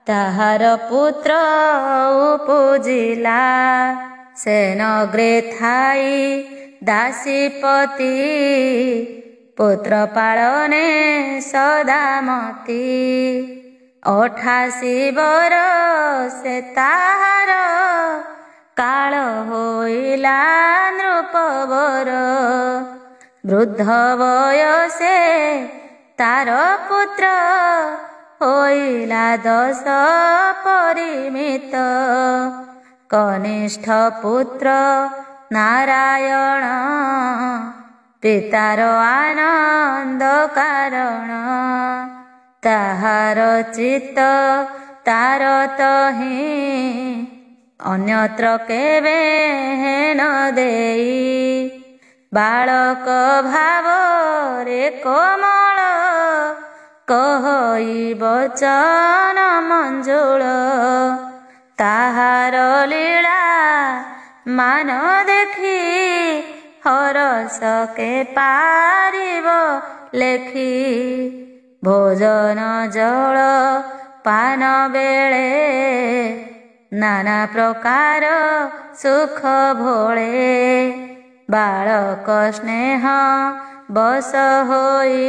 ତାହାର ପୁତ୍ର ଉପୁଜିଲା ସେ ନଗ୍ରେ ଥାଇ ଦାସୀପତି ପୁତ୍ର ପାଳନେ ସଦାମତି ଅଠାଶୀ ବରଷେ ତାହାର କାଳ ହୋଇଲା ନୃପବର। ବୃଦ୍ଧ ବୟସେ ତାର ପୁତ୍ର ହୋଇଲା 10 ପରିମିତ। କନିଷ୍ଠ ପୁତ୍ର ନାରାୟଣ ପିତାର ଆନନ୍ଦ କାରଣ। ତାହାର ଚିତ୍ତ ତାର ତହିଁ ଅନ୍ୟତ୍ର କେବେ ନ ଦେଇ। ବାଳକ ଭାବରେ କୋମଳ କହି ବଚନ ମଞ୍ଜୁଳ। ତାହାର ଲୀଳା ମାନ ଦେଖି ହରଷ କେ ପାରିବ ଲେଖି। ଭୋଜନ ଜଳ ପାନ ବେଳେ ନାନା ପ୍ରକାର ସୁଖ ଭୋଳେ। ବାଳକ ସ୍ନେହ ବଶ ହୋଇ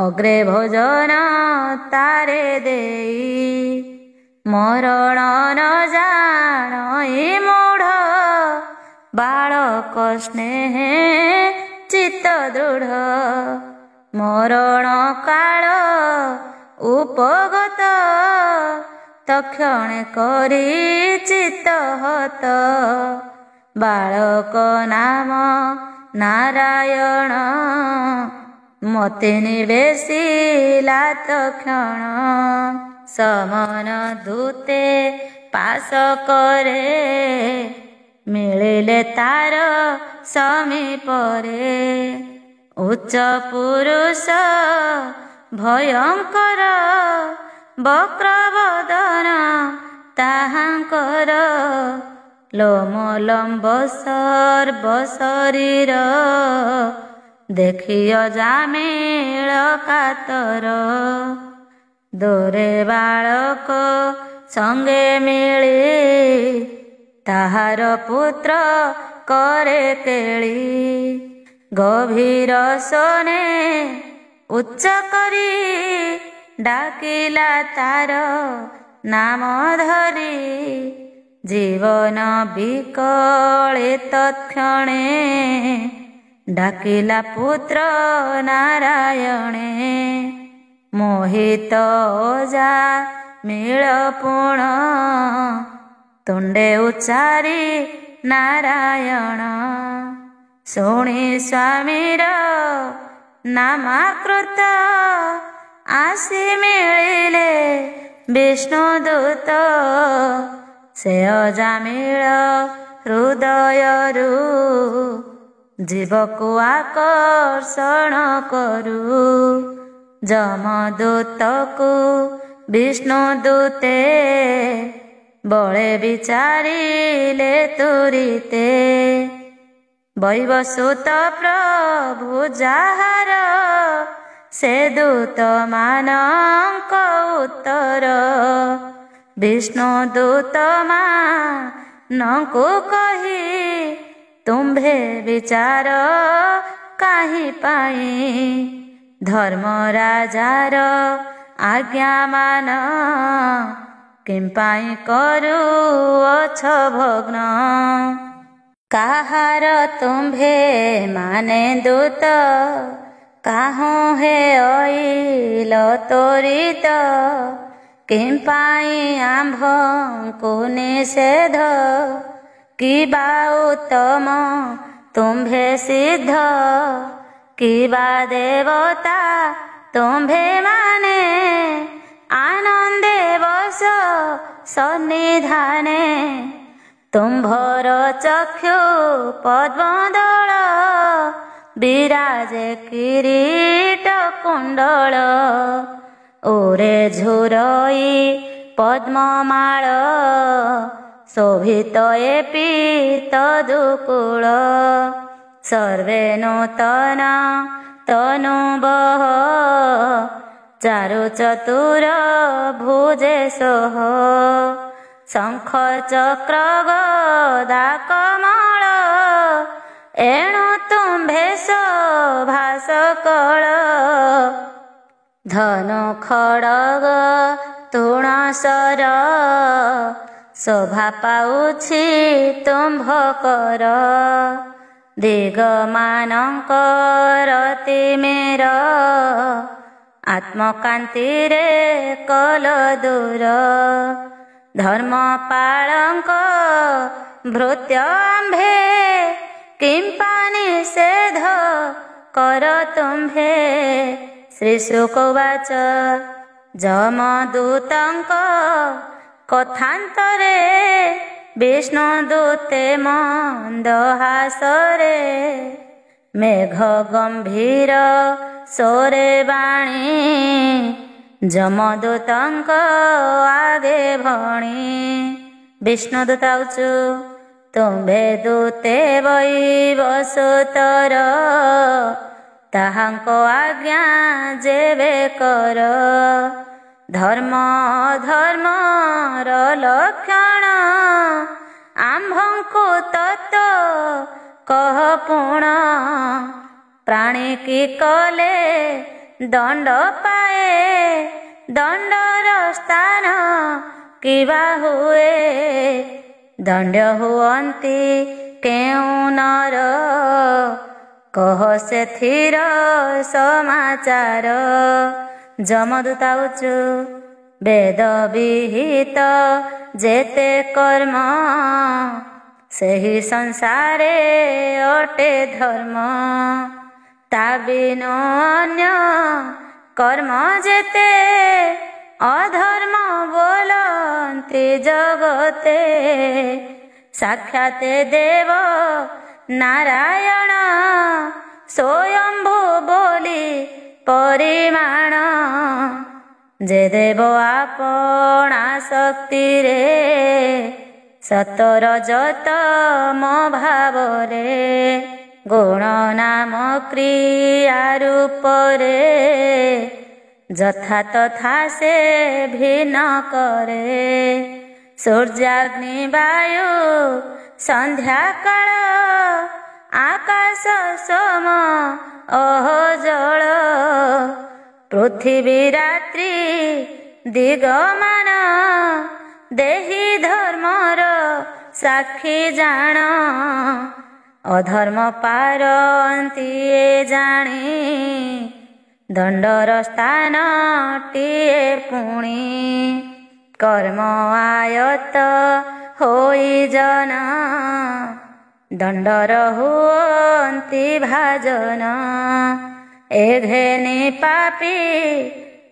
ଅଗ୍ରେ ଭୋଜନ ତାରେ ଦେଇ। ମରଣ ନ ଜାଣଇ ମୂଢ଼ ବାଳକ ସ୍ନେହେ ଚିତ୍ତ ଦୃଢ଼। ମରଣ କାଳ ଉପଗତ ତକ୍ଷଣେ କରି ଚିତ୍ତ ହତ। ବାଳକ ନାମ ନାରାୟଣ ମତେ ନିବେଶିଲା ତକ୍ଷଣ। ସମନ ଦୂତେ ପାଶ କରେ ମିଳିଲେ ତାର ସମୀପରେ। ଉଚ୍ଚ ପୁରୁଷ ଭୟଙ୍କର ବକ୍ରବଦନ ତାହାଙ୍କର। ଲୋମ ଲମ୍ବ ସର୍ବ ଶରୀର ଦେଖି ଅଜାମିଳ କାତର। ଦୂରେ ବାଳକ ସଙ୍ଗେ ମିଳି ତାହାର ପୁତ୍ର କରେ କେଳି। ଗଭୀର ଶୋନେ ଉଚ୍ଚ କରି ଡାକିଲା ତାର ନାମ ଧରି। ଜୀବନ ବିକଳେ ତତ୍କ୍ଷଣେ ଡାକିଲା ପୁତ୍ର ନାରାୟଣେ। ମୋହିତ ଓଜା ମିଳ ପୁଣ ତୁଣ୍ଡେ ଉଚ୍ଚାରି ନାରାୟଣ। ଶୁଣି ସ୍ୱାମୀର ନାମାକୃତ ଆସି ମିଳିଲେ ବିଷ୍ଣୁଦୂତ। ସେ ଅଜାମିଳ ହୃଦୟରୁ ଜୀବକୁ ଆକର୍ଷଣ କରୁ। ଯମଦୂତକୁ ବିଷ୍ଣୁଦୂତେ ବଳେ ବିଚାରିଲେ ତୁରିତେ। ବୈବସୁତ ପ୍ରଭୁ ଯାହାର ସେ ଦୂତ ମାନଙ୍କ ଉତ୍ତର। ବିଷ୍ଣୁଦୂତ ମାନଙ୍କୁ କହି ତୁମ୍ଭେ ବିଚାର କାହିଁ ପାଇଁ। ଧର୍ମରାଜାର ଆଜ୍ଞା ମାନ କିମ୍ପାଇଁ କରୁଅଛ ଭଗ୍ନ। କାହାର ତୁମ୍ଭେ ମାନେ ଦୂତ କାହୁଁ ହେ ଅଇଲ ତୋରିତ। କିମ୍ପାଇଁ ଆମ୍ଭଙ୍କୁ ନିଷେଧ କିବା ଉତ୍ତମ ତୁମ୍ଭେ ସିଦ୍ଧ। କିବା ଦେବତା ତୁମ୍ଭେ ମାନେ ଆନନ୍ଦେ ବସ ସନ୍ନିଧାନେ। ତୁମ୍ଭର ଚକ୍ଷୁ ପଦ୍ମଦଳ ବିରାଜେ କିରୀଟ କୁଣ୍ଡଳ। ଓରେ ଝୁରଇ ପଦ୍ମମାଳ ଶୋଭିତ ଏ ପୀତ ଦୁକୁଳ। ସର୍ବେ ନୂତନ ତନୁବହ ଚାରୁ ଚତୁର ଭୁଜେ ସହ। ଶଙ୍ଖ ଚକ୍ର ଗଦା କମଳ ଏଣୁ ତୁମ୍ଭେ ଶୋଭା ସକଳ। ଧନୁ ଖଡ଼ଗ ତୁଣସର ଶୋଭା ପାଉଛି ତୁମ୍ଭକର। ଦିଗମାନଙ୍କର ତିମିର ଆତ୍ମକାନ୍ତିରେ କଲ ଦୂର। ଧର୍ମପାଳଙ୍କ ଭୃତ୍ୟ ଆମ୍ଭେ କିମ୍ପା ନିଷେଧ କର ତୁମ୍ଭେ। ଶ୍ରୀ ଶୁକ ଉବାଚ ଯମଦୂତଙ୍କ କଥାନ୍ତରେ ବିଷ୍ଣୁଦୂତେ ମନ୍ଦହାସରେ। ମେଘ ଗମ୍ଭୀର ସ୍ୱରେ ବାଣୀ ଯମଦୂତଙ୍କ ଆଗେ ଭଣି। ବିଷ୍ଣୁଦୂତ ଆଉଚୁ ତୁମ୍ଭେ ଦୂତେ ବୈବସୁତର। ତାହାଙ୍କ ଆଜ୍ଞା ଯେବେ କର। ଧର୍ମ ଧର୍ମର ଲକ୍ଷଣ ଆମ୍ଭଙ୍କୁ ତତ୍ତ୍ୱ କହ ପୁଣ। ପ୍ରାଣୀ କି କଲେ ଦଣ୍ଡ ପାଏ ଦଣ୍ଡର ସ୍ଥାନ କିବା ହୁଏ। ଦଣ୍ଡ ହୁଅନ୍ତି କେଉଁ ନର କହ ସେଥିର ସମାଚାର। ଯମଦୂତ ଆଉଚୁ ବେଦ ବିହିତ ଯେତେ କର୍ମ ସେହି ସଂସାରେ ଅଟେ ଧର୍ମ। ତା ବିନୁ ଅନ୍ୟ କର୍ମ ଯେତେ ଅଧର୍ମ ବୋଲନ୍ତି ଜଗତେ। ସାକ୍ଷାତ ଦେବ ନାରାୟଣ ସ୍ୱୟମ୍ଭୁ ବୋଲି ପରିମାଣ। ଯେ ଦେବ ଆପଣା ଶକ୍ତିରେ ସତର ଯତମ ଭାବରେ। ଗୁଣ ନାମ କ୍ରିୟା ରୂପରେ ଯଥା ତଥା ସେ ଭିନ୍ନ କରେ। ସୂର୍ଯ୍ୟାଗ୍ନି ବାୟୁ ସନ୍ଧ୍ୟା କାଳ ଆକାଶ ସୋମ ଅହ ଜଳ। ପୃଥିବୀ ରାତ୍ରି ଦିଗମାନ ଦେହି ଧର୍ମର ସାକ୍ଷୀ ଜାଣ। ଅଧର୍ମ ପାରନ୍ତି ଏ ଜାଣି ଦଣ୍ଡର ସ୍ଥାନଟିଏ ପୁଣି। କର୍ମ ଆୟତ ହୋଇ ଜନ ଦଣ୍ଡର ହୁଅନ୍ତି ଭାଜନ। ଏ ଘେନି ପାପୀ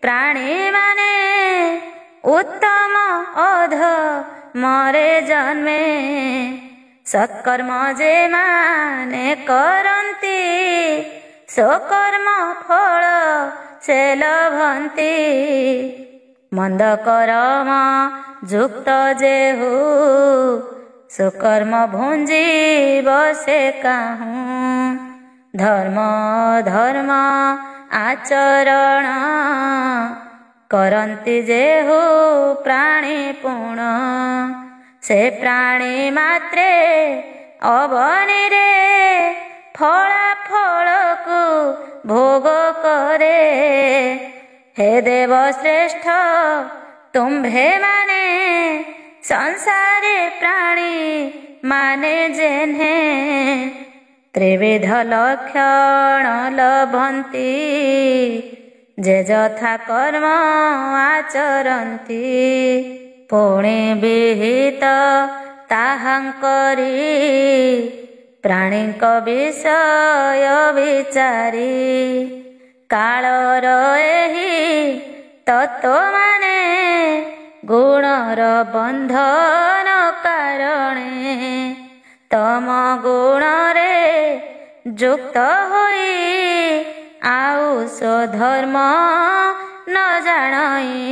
ପ୍ରାଣୀମାନେ ଉତ୍ତମ ଅଧମରେ ଜନ୍ମେ। ସତ୍କର୍ମ ଯେ ମାନେ କରନ୍ତି ସ୍ୱକର୍ମ ଫଳ ସେ ଲଭନ୍ତି। ମନ୍ଦ କରମ ଯୁକ୍ତ ଯେହୁ ସୁକର୍ମ ଭୁଞ୍ଜିବ ସେ କାହୁଁ। ଧର୍ମ ଧର୍ମ ଆଚରଣ କରନ୍ତି ଯେହୁ ପ୍ରାଣୀ ପୁଣ। ସେ ପ୍ରାଣୀ ମାତ୍ରେ ଅବନିରେ ଫଳାଫଳକୁ ଭୋଗ କରେ। ହେ ଦେବ ଶ୍ରେଷ୍ଠ ତୁମ୍ଭେ ମାନେ ସଂସାରେ ପ୍ରାଣୀ ମାନେ ଯେହ୍ନେ ତ୍ରିବିଧ ଲକ୍ଷଣ ଲଭନ୍ତି। ଯେ ଯଥା କର୍ମ ଆଚରନ୍ତି ପୁଣି ବିହିତ ତାହାଙ୍କରି। ପ୍ରାଣୀଙ୍କ ବିଷୟ ବିଚାରି କାଳର ଏହି ତତ୍ତ୍ୱମାନେ ଗୁଣର ବନ୍ଧନ କାରଣେ। ତମ ଗୁଣରେ ଯୁକ୍ତ ହୋଇ ଆଉ ସ୍ୱଧର୍ମ ନ ଜାଣଇ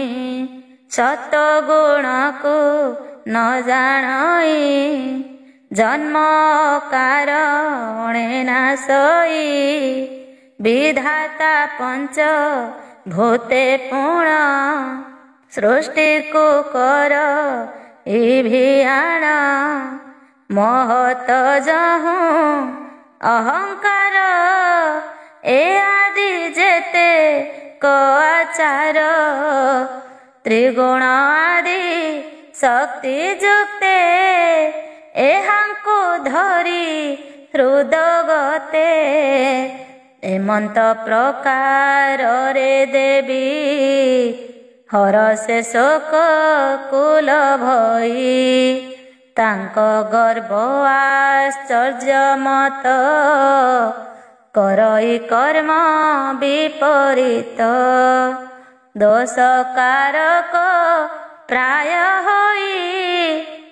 ସତ ଗୁଣକୁ ନ ଜାଣଇ ଜନ୍ମ କାରଣେ ନାଶଇ। ବିଧାତା ପଞ୍ଚ ଭୂତେ ପୁଣ ସୃଷ୍ଟିକୁ କର ଇଭିଆଣ। ମହତ ଯହୁଁ ଅହଙ୍କାର ଏ ଆଦି ଯେତେ ଏକ ଆଚାର ତ୍ରିଗୁଣ ଆଦି ଶକ୍ତି ଯୁକ୍ତେ ଏହାଙ୍କୁ ଧରି ହୃଦଗତେ ଏମନ୍ତ ପ୍ରକାରରେ ଦେବୀ ହରସେ ଶୋକ କୁଲ ଭଇ ତାଙ୍କ ଗର୍ବ ଆଶ୍ଚର୍ଯ୍ୟ ମତ କରଇ କର୍ମ ବିପରୀତ ଦୋଷକାରକ ପ୍ରାୟ ହୋଇ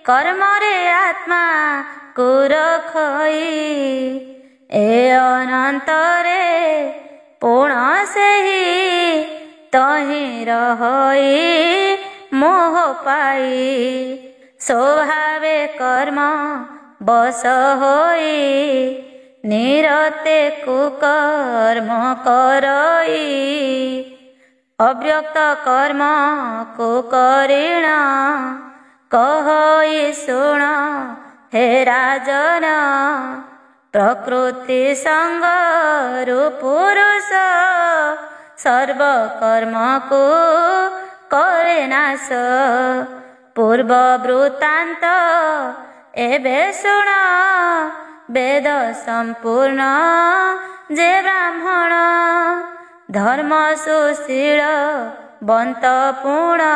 କର୍ମରେ ଆତ୍ମା କୁରଖଇ ଏ ଅନନ୍ତରେ ପୁଣ ସେହି ତହିଁ ରହଇ ମୋହ ପାଇ ସ୍ୱଭାବେ କର୍ମ ବଶ ହୋଇ ନିରତେ କୁକର୍ମ କରଇ ଅବ୍ୟକ୍ତ କର୍ମ କୁକରିଣ କହଇ ଶୁଣ ହେ ରାଜନ ପ୍ରକୃତି ସଙ୍ଗରୁ ପୁରୁଷ ସର୍ବକର୍ମକୁ କରେ ନାଶ ପୂର୍ବ ବୃତ୍ତାନ୍ତ ଏବେ ଶୁଣ ବେଦ ସମ୍ପୂର୍ଣ୍ଣ ଯେ ବ୍ରାହ୍ମଣ ଧର୍ମ ସୁଶୀଳ ବନ୍ତ ପୁଣ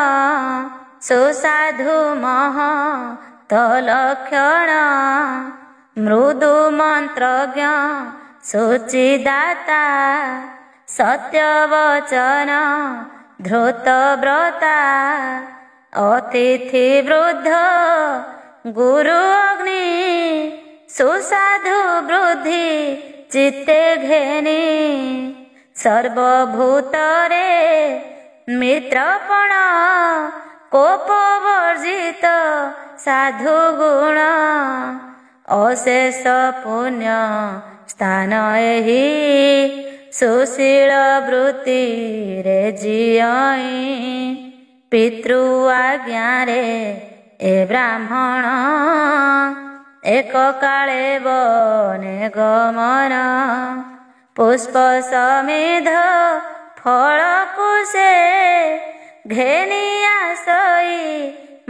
ସୁସାଧୁ ମହତ ଲକ୍ଷଣ ମୃଦୁ ମନ୍ତ୍ରଜ୍ଞ ସୁଚିଦାତା ସତ୍ୟବଚନ ଧୃତ ବ୍ରତା ଅତିଥି ବୃଦ୍ଧ ଗୁରୁ ଅଗ୍ନି ସୁସାଧୁ ବୃଦ୍ଧି ଚିତ୍ତେ ଘେନି ସର୍ବଭୂତରେ ମିତ୍ରପଣ କୋପ ବର୍ଜିତ ସାଧୁ ଗୁଣ ଅଶେଷ ପୁଣ୍ୟ ସ୍ଥାନ ଏହି ସୁଶୀଳ ବୃତ୍ତିରେ ଜିଅଇ ପିତୃ ଆଜ୍ଞାରେ ଏ ବ୍ରାହ୍ମଣ ଏକ କାଳେ ବନେ ଗମନ ପୁଷ୍ପ ସମିଧ ଫଳକୁ ସେ ଘେନି ଆସଇ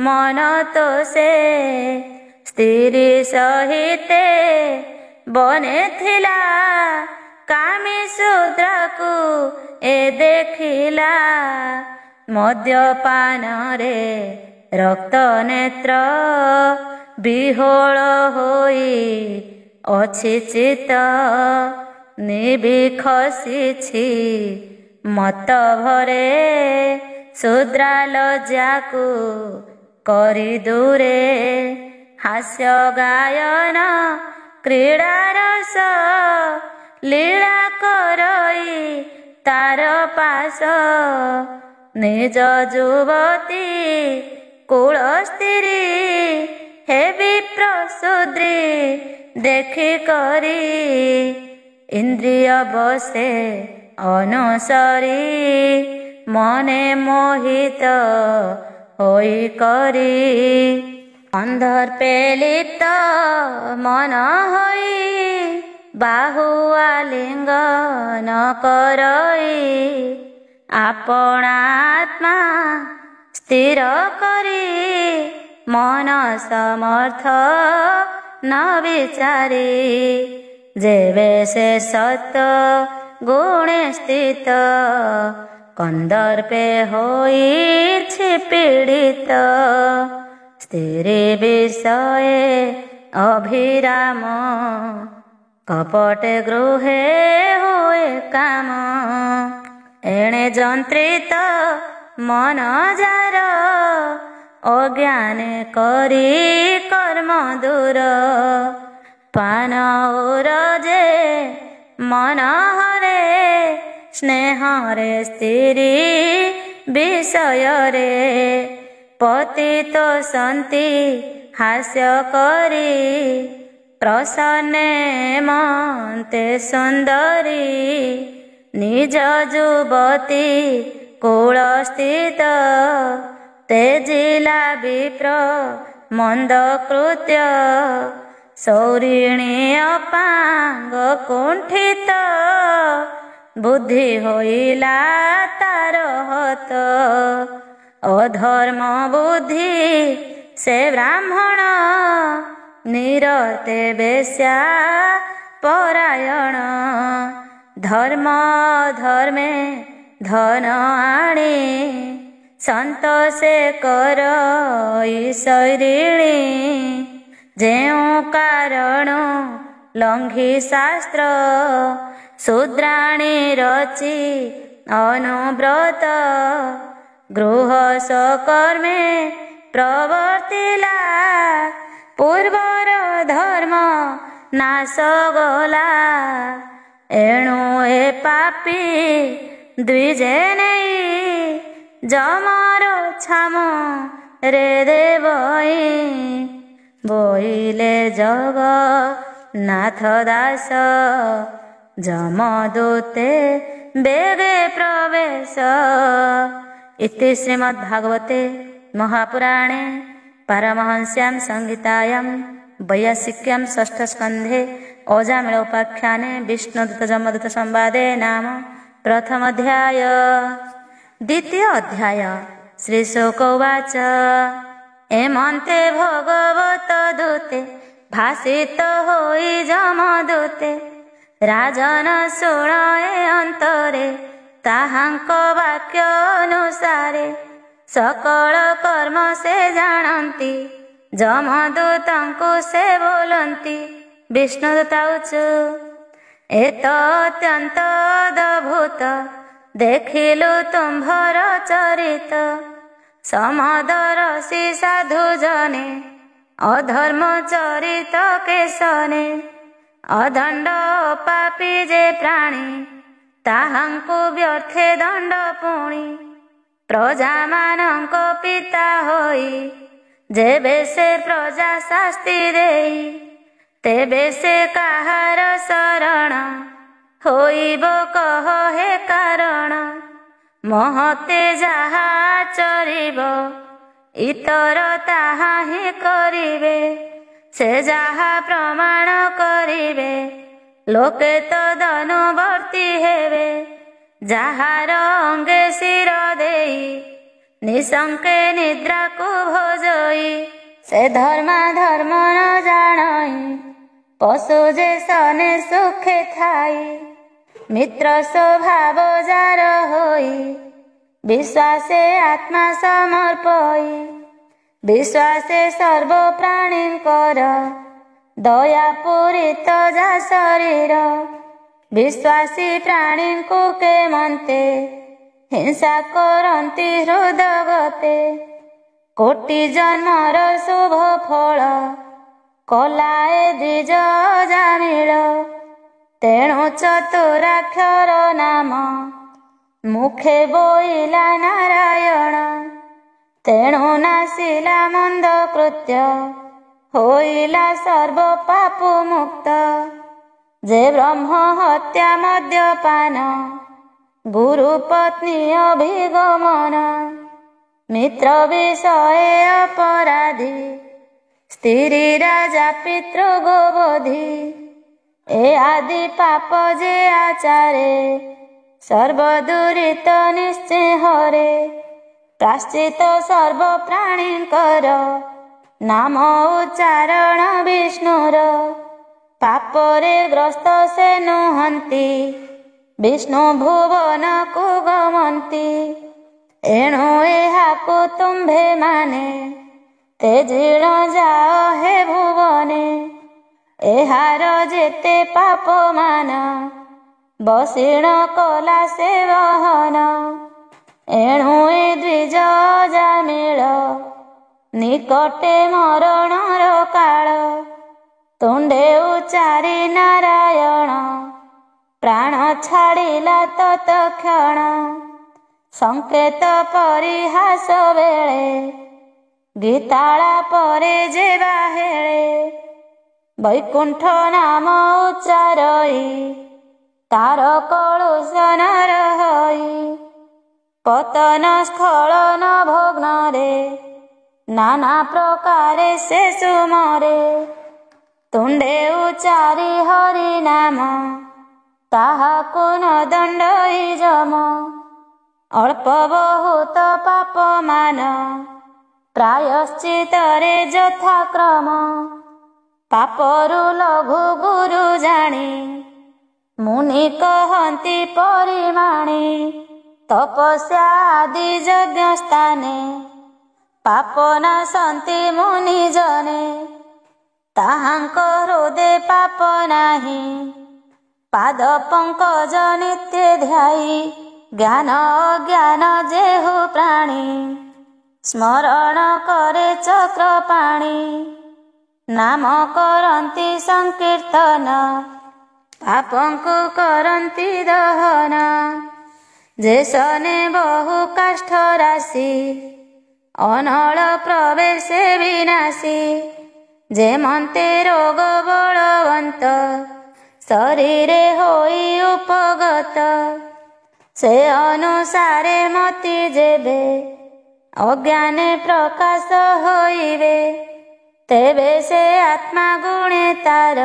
ମନ ତୋଷେ ସ୍ତ୍ରୀ ସହିତେ ବନେ ଥିଲା କାମୀ ଶୂଦ୍ରକୁ ଏ ଦେଖିଲା ମଦ୍ୟପାନରେ ରକ୍ତ ନେତ୍ର ବିହୋଳ ହୋଇ ଅଛି ଚିତ ନିବିଖସିଛି ମତ ଭରେ ଶୂଦ୍ରା ଲଜ୍ଜାକୁ କରି ଦୂରେ ହାସ୍ୟ ଗାୟନ କ୍ରୀଡ଼ା ରସ ଲୀଳା କରଇ ତାର ପାଶ ନିଜ ଯୁବତୀ କୁଳ ସ୍ତ୍ରୀ ହେବି ପ୍ରସୁଦ୍ରୀ ଦେଖି କରି ଇନ୍ଦ୍ରିୟ ବସେ ଅନୁସରି ମନେ ମୋହିତ ହୋଇ କରି ଅନ୍ଦର୍ପେ ଲିପ୍ତ ମନ ହୋଇ ବାହୁ ଆଲିଙ୍ଗନ କରଇ ଆପଣା ଆତ୍ମା ସ୍ଥିର କରି ମନ ସମର୍ଥ ନ ବିଚାରି ଯେବେ ସେ ସତ ଗୁଣେ ସ୍ଥିତ କନ୍ଦର୍ପେ ହୋଇଛି ପୀଡ଼ିତ ସ୍ତ୍ରୀ ବିଷये ଅଭିରାମ କପଟେ ଗୃହେ ହୁଏ କାମ ଏଣେ ଯନ୍ତ୍ରିତ ମନ ଯାର ଅଜ୍ଞାନେ କରି କର୍ମ ଦୂର ପାନ ଯେ ମନ ହରେ ସ୍ନେହରେ ସ୍ତ୍ରୀ ବିଷୟରେ ପତିତ ସନ୍ତି ହାସ୍ୟ କରି ପ୍ରସନ୍ନେ ମନ୍ତେ ସୁନ୍ଦରୀ ନିଜ ଯୁବତୀ କୂଳ ସ୍ଥିତ ତେଜିଲା ବିପ୍ର ମନ୍ଦ କୃତ୍ୟ ସୌରିଣୀ ଅପାଙ୍ଗ କୁଣ୍ଠିତ ବୁଦ୍ଧି ହୋଇଲା ତାର ହତ। ଅଧର୍ମ ବୁଦ୍ଧି ସେ ବ୍ରାହ୍ମଣ, ନିରତେ ବେଶ୍ୟା ପରାୟଣ। ଧର୍ମ ଧର୍ମେ ଧନ ଆଣି, ସନ୍ତୋଷେ କରଇ ଶୈରିଣୀ। ଯେଉଁ କାରଣ ଲଙ୍ଘି ଶାସ୍ତ୍ର, ଶୂଦ୍ରାଣୀ ରଚି ଅନୁବ୍ରତ। ଗୃହ ସକର୍ମେ ପ୍ରବର୍ତ୍ତିଲା, ପୂର୍ବର ଧର୍ମ ନାଶ ଗଲା। ଏଣୁ ଏ ପାପୀ ଦ୍ୱିଜେ ନେଇ, ଯମର ଛାମ ରେ ଦେବଇ। ବୋଇଲେ ଜଗନ୍ନାଥ ଦାସ, ଯମଦୂତେ ବେଗେ ପ୍ରବେଶ। ଇତି ଶ୍ରୀମଦ୍ଭାଗବତେ ମହାପୁରାଣେ ପାରମହଂସ୍ୟାଂ ସଂହିତାୟାଂ वैयासिक्यां षष्ठस्कन्धे अजामिळ उपाख्याने विष्णुदूत जमदूत संवादे नाम प्रथम अध्याय। द्वितीय अध्याय। श्रीशुक उवाच एमन्ते भगवत दूते भाषित होई जमदूते। राजन शुण ए अंतरे ताहांक वाक्य अनुसारे। सकल कर्म से जानती जमदूतंकु से बोलंती। विष्णुदूत उचु एत अत्यंत अद्भुत देखिलु तुम्भर चरित। समदरसी साधु जने अधर्म चरित केशने। अदंड पापी जे प्राणी ताहांकु व्यर्थे दंड पुणी। प्रजा मानंक पिता होई जेबे से प्रजा शास्ति देई। तेबे से काहार शरण होइब कह हे कारण। महते जाहा आचरिब इतर ताहा ही करिबे। से जाहा प्रमाण करिबे लोके तदनुवर्ती हेबे। जाहार अंगे शिर देई निशंके निद्रा को भोजई। से धर्मा धर्म न जानई पशु जे सने सुखे थाई। मित्र स्वभाव जार होई विश्वासे आत्मा समर्पई। विश्वासे सर्व प्राणी कर दया पूरित जा शरीर। विश्वासी प्राणी को के मनते हिंसा करती हृदगते। कोटि जन्मर शुभ फल कलाए द्विज अजामिळ। तेणु चतुराक्षर नाम मुखे बोइला नारायण। तेणु नासिला मंद कृत्य होइला सर्व पाप मुक्त। जे ब्रह्म हत्या मद्यपान गुरु पत्नी अभिगमन। मित्र विषय अपराधी स्त्री राजा पितृ गोबधी। ए आदि पाप जे आचारे सर्वदुरित निश्चय हरे। प्राश्चित सर्व प्राणी कर नाम उच्चारण विष्णुर। पापरे ग्रस्त से नुहंती विष्णु भुवन को गमंती। एणु एहाकु तुम्भे माने तेजिण जाओ हे भुवने। एहार जेते पाप मान बसिण कला से वहन। एणु ए द्विज अजामिळ निकटे मरणर काल। तुंडे उच्चारी नारायण प्राण छाड़िला तत्क्षण। संकेत परिहास बेळे गीताळा परे जे बाहेळे। वैकुंठ नाम उच्चारई तार कलुषनर हई। पतन स्खलन भग्नरे नाना प्रकारे से सुमरे। तुंडे उच्चारी हरि नाम ତାହାକୁ ନ ଦଣ୍ଡଇ ଯମ। ଅଳ୍ପ ବହୁତ ପାପମାନ ପ୍ରାୟଶ୍ଚିତରେ ଯଥାକ୍ରମ। ପାପରୁ ଲଘୁ ଗୁରୁ ଜାଣି ମୁନି କହନ୍ତି ପରିମାଣି। ତପସ୍ୟା ଆଦି ଯଜ୍ଞ ସ୍ଥାନେ ପାପ ନାଶନ୍ତି ମୁନି ଜନେ। ତାହାଙ୍କ ହୃଦେ ପାପ ନାହିଁ ପାଦ ପଙ୍କଜ ନିତ୍ୟ ଧ୍ୟାଇ। ଜ୍ଞାନ ଅଜ୍ଞାନ ଯେହୁ ପ୍ରାଣୀ ସ୍ମରଣ କରେ ଚକ୍ରପାଣି। ନାମ କରନ୍ତି ସଂକୀର୍ତ୍ତନ ପାପଙ୍କୁ କରନ୍ତି ଦହନ। ଯେ ସନେ ବହୁ କାଷ୍ଠ ରାଶି ଅନଳ ପ୍ରବେଶେ ବିନାଶୀ। ଯେ ମନ୍ତେ ରୋଗ ବଳବନ୍ତ ଶରୀରେ ହୋଇ ଉପଗତ। ସେ ଅନୁସାରେ ମତି ଯେବେ ଅଜ୍ଞାନେ ପ୍ରକାଶ ହୋଇବେ। ତେବେ ସେ ଆତ୍ମା ଗୁଣେ ତାର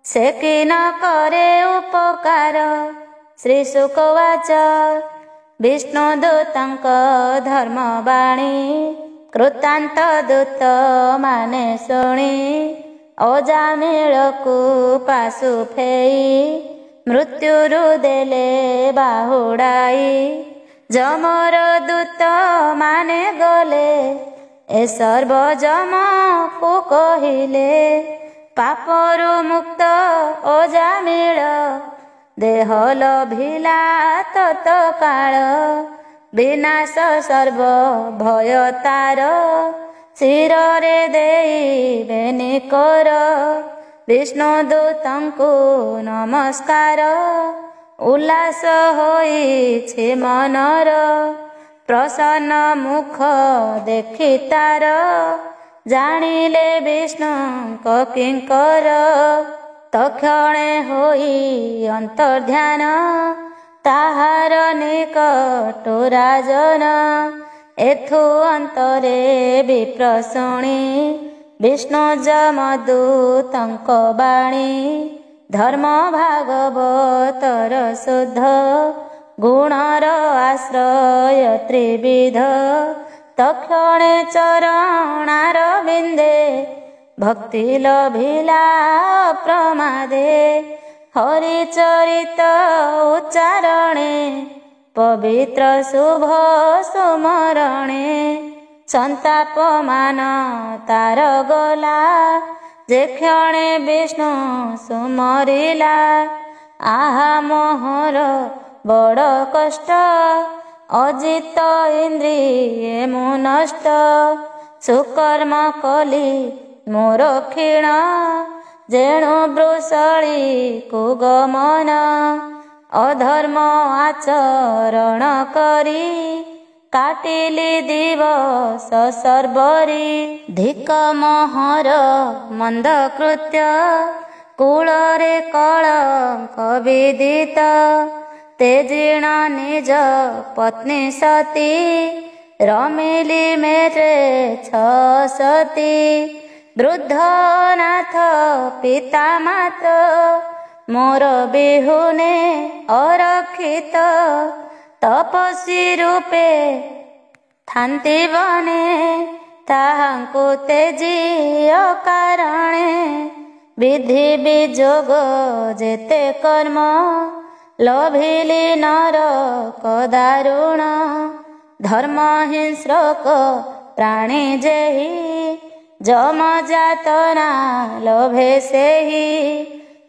ସେ କି ନ କରେ ଉପକାର। ଶ୍ରୀ ଶୁକବାଚ ବିଷ୍ଣୁ ଦୂତଙ୍କ ଧର୍ମବାଣୀ। କୃତାନ୍ତ ଦୂତ ମାନେ ଶୁଣି ଅଜାମିଳକୁ ପାଶୁ ଫେଇ। ମୃତ୍ୟୁରୁ ଦେଲେ ବାହୁଡ଼ାଇ। ଯମର ଦୂତ ମାନେ ଗଲେ ଏ ସର୍ବ ଯମକୁ କହିଲେ। ପାପରୁ ମୁକ୍ତ ଅଜାମିଳ ଦେହ ଲଭିଲା ତତ୍କାଳ। ବିନାଶ ସର୍ବ ଭୟ ତାର ଶିରରେ ଦେଇବେନି କର। ବିଷ୍ଣୁ ଦୂତଙ୍କୁ ନମସ୍କାର ଉଲ୍ଲାସ ହୋଇଛି ମନର। ପ୍ରସନ୍ନ ମୁଖ ଦେଖି ତାର ଜାଣିଲେ ବିଷ୍ଣୁଙ୍କ କିଙ୍କର। ତକ୍ଷଣେ ହୋଇ ଅନ୍ତର୍ଧ୍ୟାନ ତାହାର ନିକଟୁ ରାଜନ। ଏଥୁ ଅନ୍ତରେ ବିପ୍ର ଶୁଣି ବିଷ୍ଣୁ ଯମଦୂତଙ୍କ ବାଣୀ। ଧର୍ମ ଭାଗବତର ଶୁଦ୍ଧ ଗୁଣର ଆଶ୍ରୟ ତ୍ରିବିଧ। ତକ୍ଷଣେ ଚରଣାର ବିନ୍ଦେ ଭକ୍ତି ଲଭିଲା ପ୍ରମାଦେ। ହରିଚରିତ ଉଚ୍ଚାରଣେ ପବିତ୍ର ଶୁଭ ସୁମରଣେ। ସନ୍ତାପ ମାନ ତାର ଗଲା ଯେ କ୍ଷଣେ ବିଷ୍ଣୁ ସୁମରିଲା। ଆହା ମୋହର ବଡ଼ କଷ୍ଟ ଅଜିତ ଇନ୍ଦ୍ରିଏ ମୁଁ ନଷ୍ଟ। ସୁକର୍ମ କଲି ମୋର କ୍ଷୀଣ ଯେଣୁ ବୃଷଳିକୁ ଗମନ। ଅଧର୍ମ ଆଚରଣ କରି କାଟିଲି ଦିବସ ସର୍ବରି। ଧିକ ମୋହର ମନ୍ଦ କୃତ୍ୟ କୂଳରେ କଳଙ୍କ ବିଦିତ। ତେଜିଣ ନିଜ ପତ୍ନୀ ସତୀ ରମିଲି ମେରେ ଛସତୀ। ବୃଦ୍ଧ ନାଥ ପିତା ମାତ ମୋର ବିହୁନେ ଅରକ୍ଷିତ। ତପସ୍ୱୀ ରୂପେ ଥାନ୍ତି ବନେ ତାହାଙ୍କୁ ତେଜି ଅକାରଣେ। ବିଧି ବିଯୋଗ ଯେତେ କର୍ମ ଲଭିଲି ନରକ ଦାରୁଣ। ଧର୍ମ ହିଂସ୍ରକ ପ୍ରାଣୀ ଯେହି ଯମ ଯାତନା ଲୋଭେ ସେହି।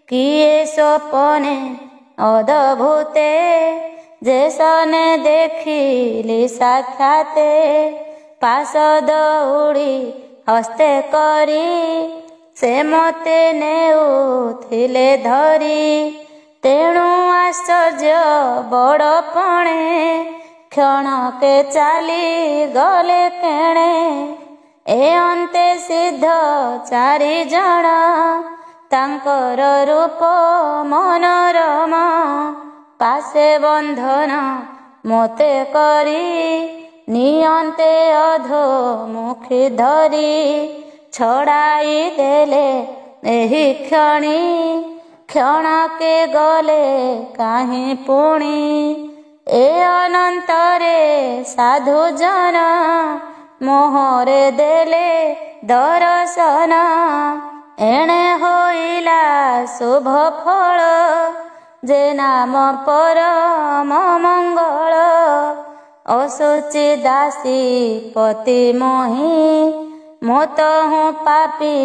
କିଏ ସ୍ୱପନେ ଅଦଭୂତେ ଯେ ସନେ ଦେଖିଲି ସାକ୍ଷାତେ। ପାଶ ଦଉଡ଼ି ହସ୍ତେ କରି ସେ ମୋତେ ନେଉଥିଲେ ଧରି। ତେଣୁ ଆଶ୍ଚର୍ଯ୍ୟ ବଡ଼ପଣେ କ୍ଷଣକେ ଚାଲି ଗଲେ କେଣେ। ଏ ଅନ୍ତେ ସିଦ୍ଧ ଚାରିଜଣ ତାଙ୍କର ରୂପ ମନୋରମ। ପାଶେ ବନ୍ଧନ ମୋତେ କରି ନିଅନ୍ତେ ଅଧୋମୁଖୀ ଧରି। ଛଡ଼ାଇ ଦେଲେ ଏହି କ୍ଷଣି କ୍ଷଣକେ ଗଲେ କାହିଁ ପୁଣି ଏ ଅନନ୍ତରେ ସାଧୁଜନ ମୋହରେ ଦେଲେ ଦର୍ଶନ। ଏଣେ ହୋଇଲା ଶୁଭ ଫଳ ଯେ ନାମ ପରମ ମଙ୍ଗଳ। ଅଶୁଚି ଦାସୀ ପତି ମୋହି ମୁଁ ତହୁଁ ପାପୀ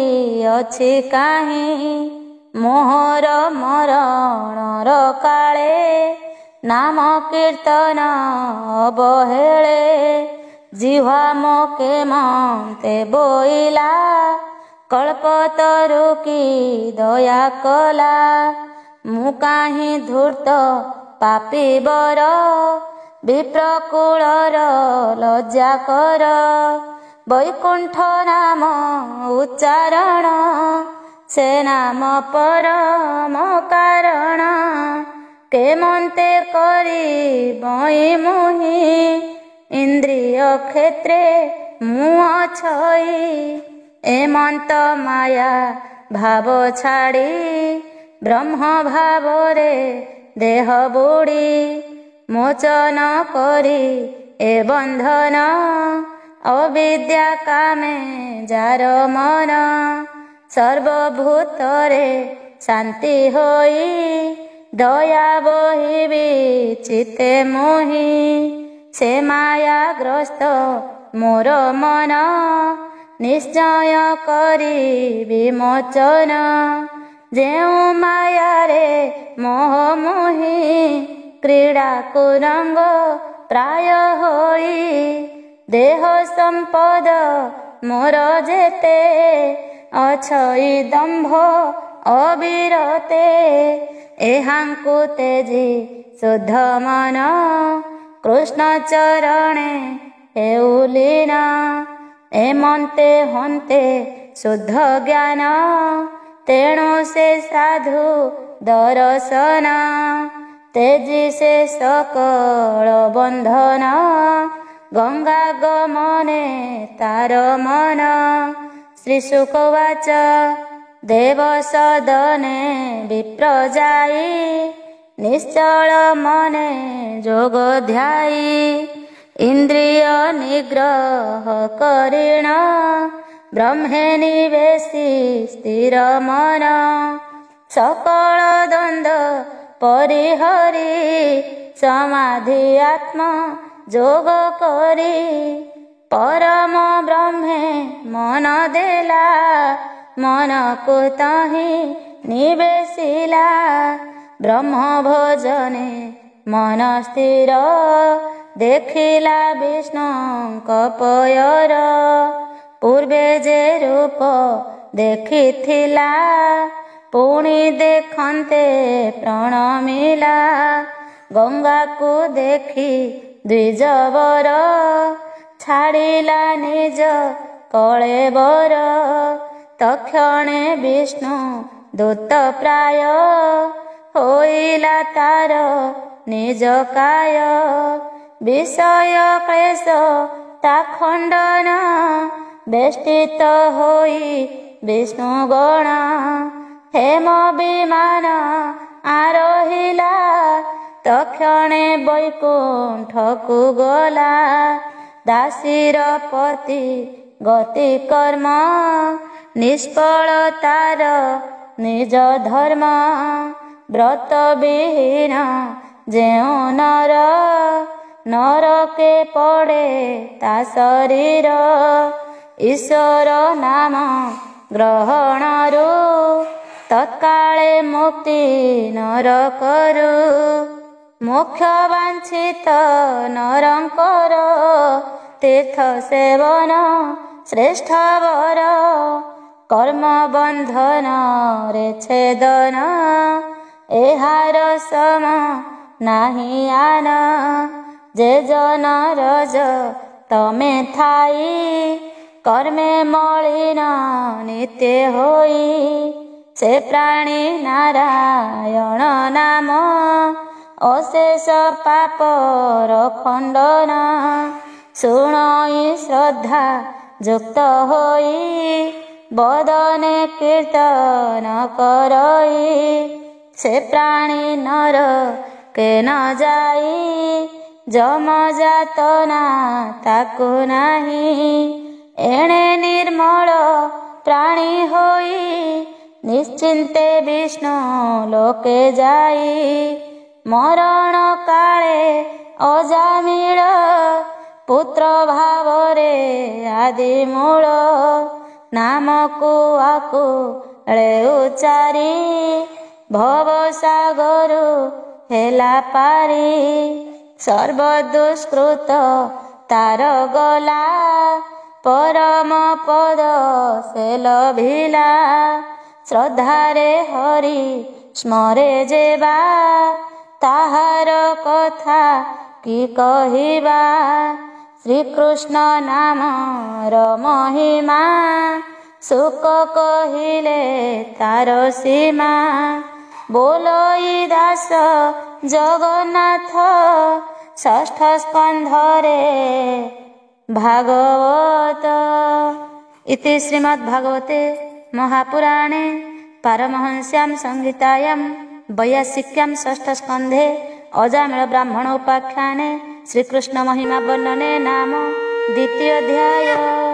ଅଛି କାହିଁ। ମୋହର ମରଣର କାଳେ ନାମ କୀର୍ତ୍ତନ ଅବହେଳେ। ଜିହ୍ୱା ମୋ କେମନ୍ତେ ବୋଇଲା କଳ୍ପତରୁ କି ଦୟା କଲା। ମୁଁ କାହିଁ ଧୂର୍ତ୍ତ ପାପୀ ବର ବିପ୍ରକୂଳର ଲଜ୍ଜା କର। ବୈକୁଣ୍ଠ ନାମ ଉଚ୍ଚାରଣ ସେ ନାମ ପରମ କାରଣ। କେମନ୍ତେ କରି ବଇ ମୁହିଁ ଇନ୍ଦ୍ରିୟ କ୍ଷେତ୍ରେ ମୁଁ ଅଛଇ। ଏମନ୍ତ ମାୟା ଭାବ ଛାଡ଼ି ବ୍ରହ୍ମ ଭାବରେ ଦେହ ବୁଡ଼ି। ମୋଚନ କରି ଏ ବନ୍ଧନ ଅବିଦ୍ୟା କାମେ ଯାର ମନ। ସର୍ବଭୂତରେ ଶାନ୍ତି ହୋଇ ଦୟା ବହିବି ଚିତେ ମୋହି। ସେ ମାୟାଗ୍ରସ୍ତ ମୋର ମନ ନିଶ୍ଚୟ କରି ବିମୋଚନ। ଯେଉଁ ମାୟାରେ ମୋହ ମୋହି କ୍ରୀଡ଼ାକୁ ରଙ୍ଗ ପ୍ରାୟ ହୋଇ। ଦେହ ସମ୍ପଦ ମୋର ଯେତେ ଅଛଇ ଦମ୍ଭ ଅବିରତେ। ଏହାଙ୍କୁ ତେଜି ଶୁଦ୍ଧ ମନ କୃଷ୍ଣ ଚରଣେ ହେଉ ଲୀନ। ଏମନ୍ତେ ହନ୍ତେ ଶୁଦ୍ଧ ଜ୍ଞାନ ତେଣୁ ସେ ସାଧୁ ଦର୍ଶନ। ତେଜି ସେ ସକଳ ବନ୍ଧନ ଗଙ୍ଗା ଗମନେ ତାର ମନ। ଶ୍ରୀଶୁକ ଉବାଚ ଦେବ ସଦନେ ବିପ୍ର ଯାଇ ନିଶ୍ଚଳ ମନେ ଯୋଗ ଧ୍ୟାଇ। ଇନ୍ଦ୍ରିୟ ନିଗ୍ରହ କରିଣ ବ୍ରହ୍ମେ ନିବେଶି ସ୍ଥିର ମନ। ସକଳ ଦ୍ୱନ୍ଦ୍ୱ ପରିହରି ସମାଧି ଆତ୍ମ ଯୋଗ କରି। ପରମ ବ୍ରହ୍ମେ ମନ ଦେଲା ମନକୁ ତହିଁ ନିବେଶିଲା। ବ୍ରହ୍ମ ଭୋଜନେ ମନ ସ୍ଥିର ଦେଖିଲା ବିଷ୍ଣୁଙ୍କ ପୟର। ପୂର୍ବେ ଯେ ରୂପ ଦେଖିଥିଲା ପୁଣି ଦେଖନ୍ତେ ପ୍ରଣମିଲା। ଗଙ୍ଗାକୁ ଦେଖି ଦ୍ୱିଜବର ଛାଡ଼ିଲା ନିଜ କଳେବର। ତକ୍ଷଣେ ବିଷ୍ଣୁ ଦୂତ ପ୍ରାୟ ହୋଇଲା ତାର ନିଜ କାୟ। ବିଷୟ କ୍ଲେଶ ତା ଖଣ୍ଡନ ବେଷ୍ଟିତ ହୋଇ ବିଷ୍ଣୁ ଗଣ। ହେମ ବିମାନ ଆରୋହିଲା ତକ୍ଷଣେ ବୈକୁଣ୍ଠକୁ ଗଲା। ଦାସୀର ପତି ଗତି କର୍ମ ନିଷ୍ଫଳ ତାର ନିଜ ଧର୍ମ। ବ୍ରତ ବିହୀନ ଯେଉଁ ନର ନରକେ ପଡ଼େ ତା ଶରୀର। ଈଶ୍ୱର ନାମ ଗ୍ରହଣରୁ ତତ୍କାଳେ ମୁକ୍ତି ନରକରୁ। ମୋକ୍ଷ ବାଞ୍ଛିତ ନରଙ୍କର ତୀର୍ଥ ସେବନ ଶ୍ରେଷ୍ଠ ବର। କର୍ମ ବନ୍ଧନରେ ଛେଦନ ଏହାର ସମ ନାହିଁ ଆନ। ଯେ ଜନ ରଜ ତମେ ଥାଇ କର୍ମେ ମଳିନ ନିତ୍ୟ ହୋଇ। ସେ ପ୍ରାଣୀ ନାରାୟଣ ନାମ ଅଶେଷ ପାପର ଖଣ୍ଡନ। ଶୁଣଇ ଶ୍ରଦ୍ଧା ଯୁକ୍ତ ହୋଇ ବଦନେ କୀର୍ତ୍ତନ କରଇ। ସେ ପ୍ରାଣୀ ନର କେ ନ ଯାଇ ଯମ ଯାତନା ତାକୁ ନାହିଁ। ଏଣେ ନିର୍ମଳ ପ୍ରାଣୀ ହୋଇ ନିଶ୍ଚିନ୍ତେ ବିଷ୍ଣୁ ଲୋକେ ଯାଇ। ମରଣ କାଳେ ଅଜାମିଳ ପୁତ୍ର ଭାବରେ ଆଦି ମୂଳ। ନାମକୁ ଆକୁଳେ ଉଚାରି ଭବ ସାଗରୁ ହେଲା ପାରି। ସର୍ବ ଦୁଷ୍କୃତ ତାର ଗଲା ପରମ ପଦ ସେ ଲଭିଲା। ଶ୍ରଦ୍ଧାରେ ହରି ସ୍ମରେ ଯେବା ତାହାର କଥା କି କହିବା। ଶ୍ରୀକୃଷ୍ଣ ନାମର ମହିମା ସୁକ କହିଲେ ତାର ସୀମା। ବୋଲଇ ଦାସ ଜଗନ୍ନାଥ ଷଷ୍ଠ ସ୍କନ୍ଧରେ ଭାଗବତ। ଇତି ଶ୍ରୀମଦ୍ଭାଗବତେ महापुराणे पारमहंस्यां संहितायां वैयासिक्यां षष्ठस्कन्धे अजामिल ब्राह्मणोपाख्याने श्रीकृष्ण महिमा वर्णने नाम द्वितीय अध्याय।